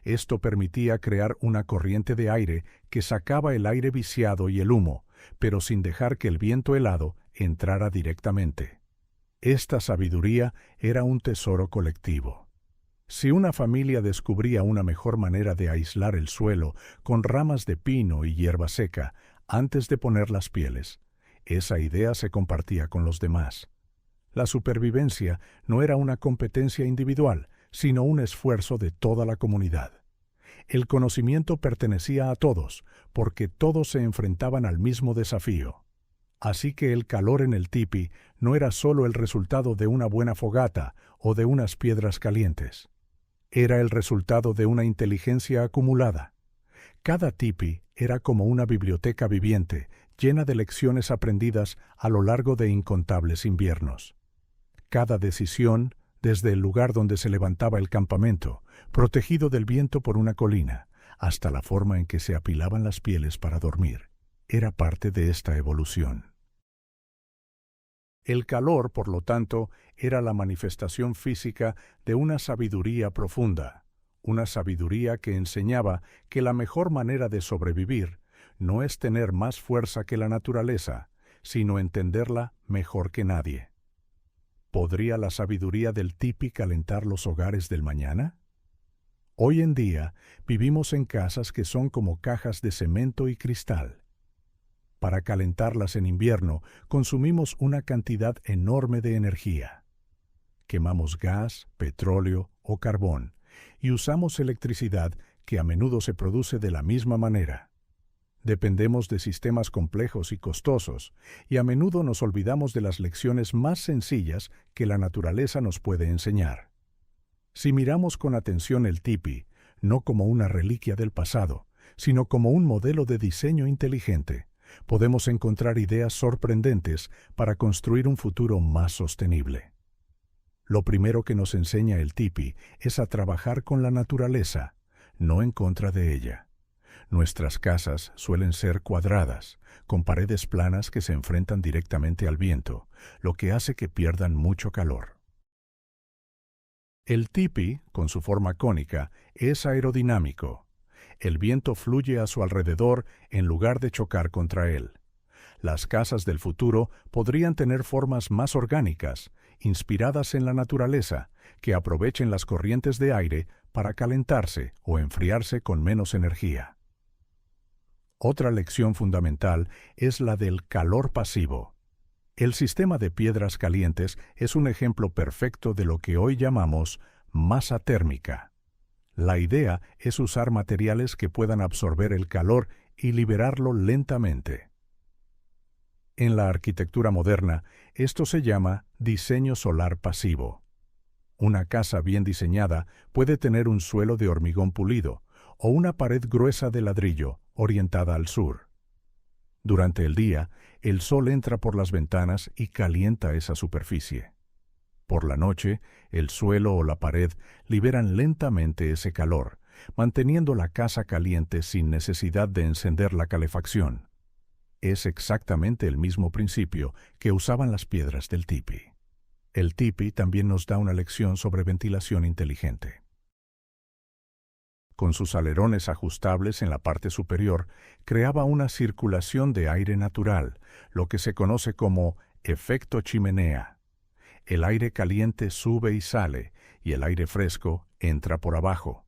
Speaker 1: Esto permitía crear una corriente de aire que sacaba el aire viciado y el humo, pero sin dejar que el viento helado entrara directamente. Esta sabiduría era un tesoro colectivo. Si una familia descubría una mejor manera de aislar el suelo con ramas de pino y hierba seca antes de poner las pieles, esa idea se compartía con los demás. La supervivencia no era una competencia individual, sino un esfuerzo de toda la comunidad. El conocimiento pertenecía a todos, porque todos se enfrentaban al mismo desafío. Así que el calor en el tipi no era solo el resultado de una buena fogata o de unas piedras calientes. Era el resultado de una inteligencia acumulada. Cada tipi era como una biblioteca viviente, llena de lecciones aprendidas a lo largo de incontables inviernos. Cada decisión, desde el lugar donde se levantaba el campamento, protegido del viento por una colina, hasta la forma en que se apilaban las pieles para dormir, era parte de esta evolución. El calor, por lo tanto, era la manifestación física de una sabiduría profunda, una sabiduría que enseñaba que la mejor manera de sobrevivir no es tener más fuerza que la naturaleza, sino entenderla mejor que nadie. ¿Podría la sabiduría del tipi calentar los hogares del mañana? Hoy en día vivimos en casas que son como cajas de cemento y cristal. Para calentarlas en invierno consumimos una cantidad enorme de energía. Quemamos gas, petróleo o carbón y usamos electricidad que a menudo se produce de la misma manera. Dependemos de sistemas complejos y costosos, y a menudo nos olvidamos de las lecciones más sencillas que la naturaleza nos puede enseñar. Si miramos con atención el tipi, no como una reliquia del pasado, sino como un modelo de diseño inteligente, podemos encontrar ideas sorprendentes para construir un futuro más sostenible. Lo primero que nos enseña el tipi es a trabajar con la naturaleza, no en contra de ella. Nuestras casas suelen ser cuadradas, con paredes planas que se enfrentan directamente al viento, lo que hace que pierdan mucho calor. El tipi, con su forma cónica, es aerodinámico. El viento fluye a su alrededor en lugar de chocar contra él. Las casas del futuro podrían tener formas más orgánicas, inspiradas en la naturaleza, que aprovechen las corrientes de aire para calentarse o enfriarse con menos energía. Otra lección fundamental es la del calor pasivo. El sistema de piedras calientes es un ejemplo perfecto de lo que hoy llamamos masa térmica. La idea es usar materiales que puedan absorber el calor y liberarlo lentamente. En la arquitectura moderna, esto se llama diseño solar pasivo. Una casa bien diseñada puede tener un suelo de hormigón pulido o una pared gruesa de ladrillo orientada al sur. Durante el día, el sol entra por las ventanas y calienta esa superficie. Por la noche, el suelo o la pared liberan lentamente ese calor, manteniendo la casa caliente sin necesidad de encender la calefacción. Es exactamente el mismo principio que usaban las piedras del tipi. El tipi también nos da una lección sobre ventilación inteligente. Con sus alerones ajustables en la parte superior, creaba una circulación de aire natural, lo que se conoce como efecto chimenea. El aire caliente sube y sale, y el aire fresco entra por abajo.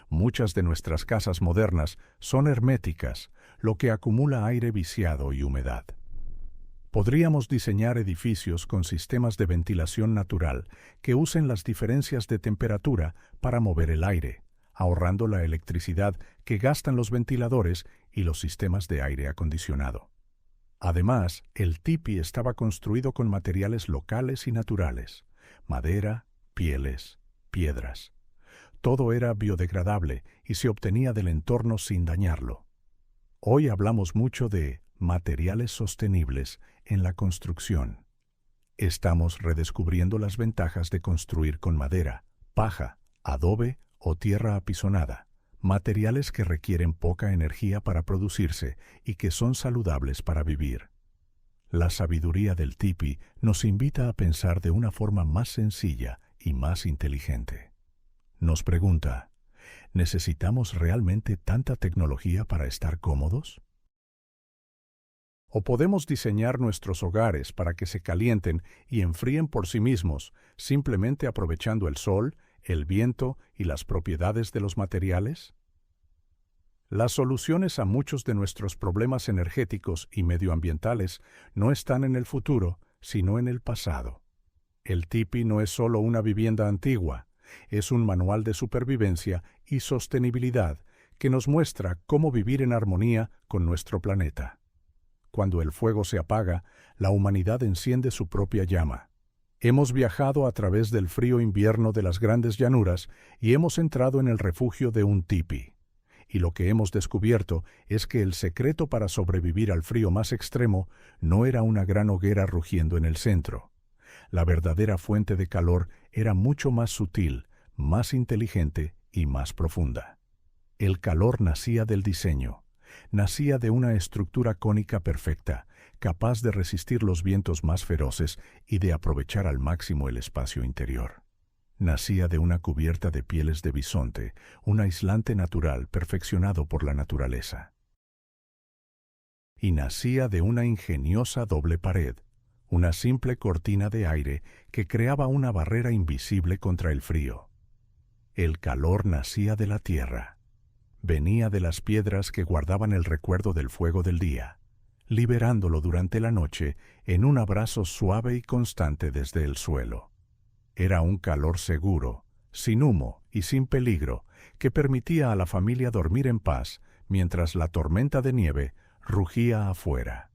Speaker 1: Muchas de nuestras casas modernas son herméticas, lo que acumula aire viciado y humedad. Podríamos diseñar edificios con sistemas de ventilación natural que usen las diferencias de temperatura para mover el aire, ahorrando la electricidad que gastan los ventiladores y los sistemas de aire acondicionado. Además, el tipi estaba construido con materiales locales y naturales: madera, pieles, piedras. Todo era biodegradable y se obtenía del entorno sin dañarlo. Hoy hablamos mucho de materiales sostenibles en la construcción. Estamos redescubriendo las ventajas de construir con madera, paja, adobe o tierra apisonada, materiales que requieren poca energía para producirse y que son saludables para vivir. La sabiduría del tipi nos invita a pensar de una forma más sencilla y más inteligente. Nos pregunta: ¿necesitamos realmente tanta tecnología para estar cómodos? ¿O podemos diseñar nuestros hogares para que se calienten y enfríen por sí mismos, simplemente aprovechando el sol, el viento y las propiedades de los materiales? Las soluciones a muchos de nuestros problemas energéticos y medioambientales no están en el futuro, sino en el pasado. El tipi no es solo una vivienda antigua, es un manual de supervivencia y sostenibilidad que nos muestra cómo vivir en armonía con nuestro planeta. Cuando el fuego se apaga, la humanidad enciende su propia llama. Hemos viajado a través del frío invierno de las grandes llanuras y hemos entrado en el refugio de un tipi. Y lo que hemos descubierto es que el secreto para sobrevivir al frío más extremo no era una gran hoguera rugiendo en el centro. La verdadera fuente de calor era mucho más sutil, más inteligente y más profunda. El calor nacía del diseño, nacía de una estructura cónica perfecta, capaz de resistir los vientos más feroces y de aprovechar al máximo el espacio interior. Nacía de una cubierta de pieles de bisonte, un aislante natural perfeccionado por la naturaleza. Y nacía de una ingeniosa doble pared, una simple cortina de aire que creaba una barrera invisible contra el frío. El calor nacía de la tierra. Venía de las piedras que guardaban el recuerdo del fuego del día, liberándolo durante la noche en un abrazo suave y constante desde el suelo. Era un calor seguro, sin humo y sin peligro, que permitía a la familia dormir en paz mientras la tormenta de nieve rugía afuera.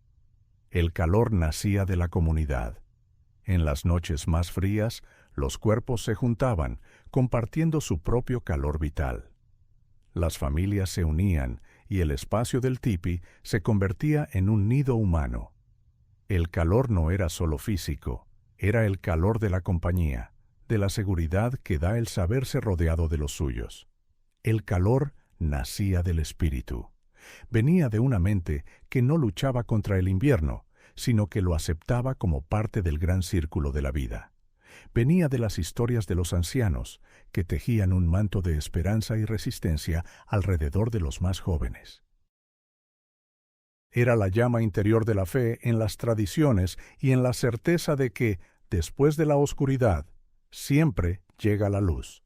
Speaker 1: El calor nacía de la comunidad. En las noches más frías, los cuerpos se juntaban, compartiendo su propio calor vital. Las familias se unían y el espacio del tipi se convertía en un nido humano. El calor no era solo físico, era el calor de la compañía, de la seguridad que da el saberse rodeado de los suyos. El calor nacía del espíritu. Venía de una mente que no luchaba contra el invierno, sino que lo aceptaba como parte del gran círculo de la vida. Venía de las historias de los ancianos, que tejían un manto de esperanza y resistencia alrededor de los más jóvenes. Era la llama interior de la fe en las tradiciones y en la certeza de que, después de la oscuridad, siempre llega la luz.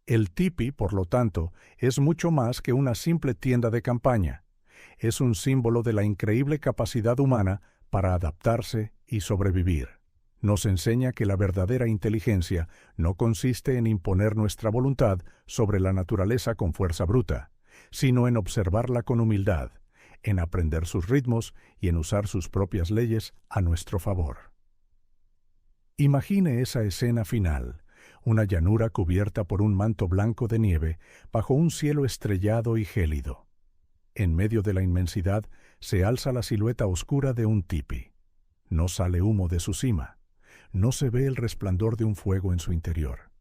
Speaker 1: El tipi, por lo tanto, es mucho más que una simple tienda de campaña. Es un símbolo de la increíble capacidad humana para adaptarse y sobrevivir. Nos enseña que la verdadera inteligencia no consiste en imponer nuestra voluntad sobre la naturaleza con fuerza bruta, sino en observarla con humildad, en aprender sus ritmos y en usar sus propias leyes a nuestro favor. Imagine esa escena final, una llanura cubierta por un manto blanco de nieve bajo un cielo estrellado y gélido. En medio de la inmensidad se alza la silueta oscura de un tipi. No sale humo de su cima. No se ve el resplandor de un fuego en su interior.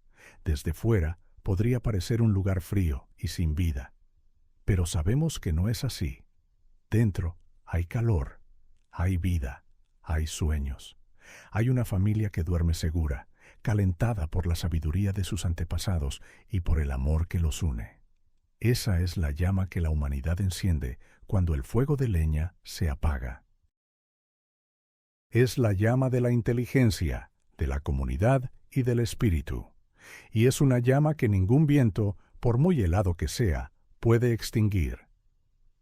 Speaker 1: Desde fuera podría parecer un lugar frío y sin vida. Pero sabemos que no es así. Dentro hay calor, hay vida, hay sueños. Hay una familia que duerme segura, calentada por la sabiduría de sus antepasados y por el amor que los une. Esa es la llama que la humanidad enciende cuando el fuego de leña se apaga. Es la llama de la inteligencia, de la comunidad y del espíritu. Y es una llama que ningún viento, por muy helado que sea, puede extinguir.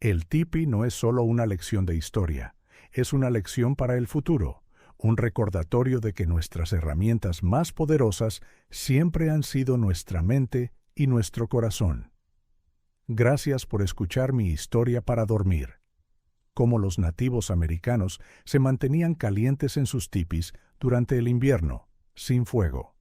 Speaker 1: El tipi no es solo una lección de historia, es una lección para el futuro, un recordatorio de que nuestras herramientas más poderosas siempre han sido nuestra mente y nuestro corazón. Gracias por escuchar mi historia para dormir. Cómo los nativos americanos se mantenían calientes en sus tipis durante el invierno, sin fuego.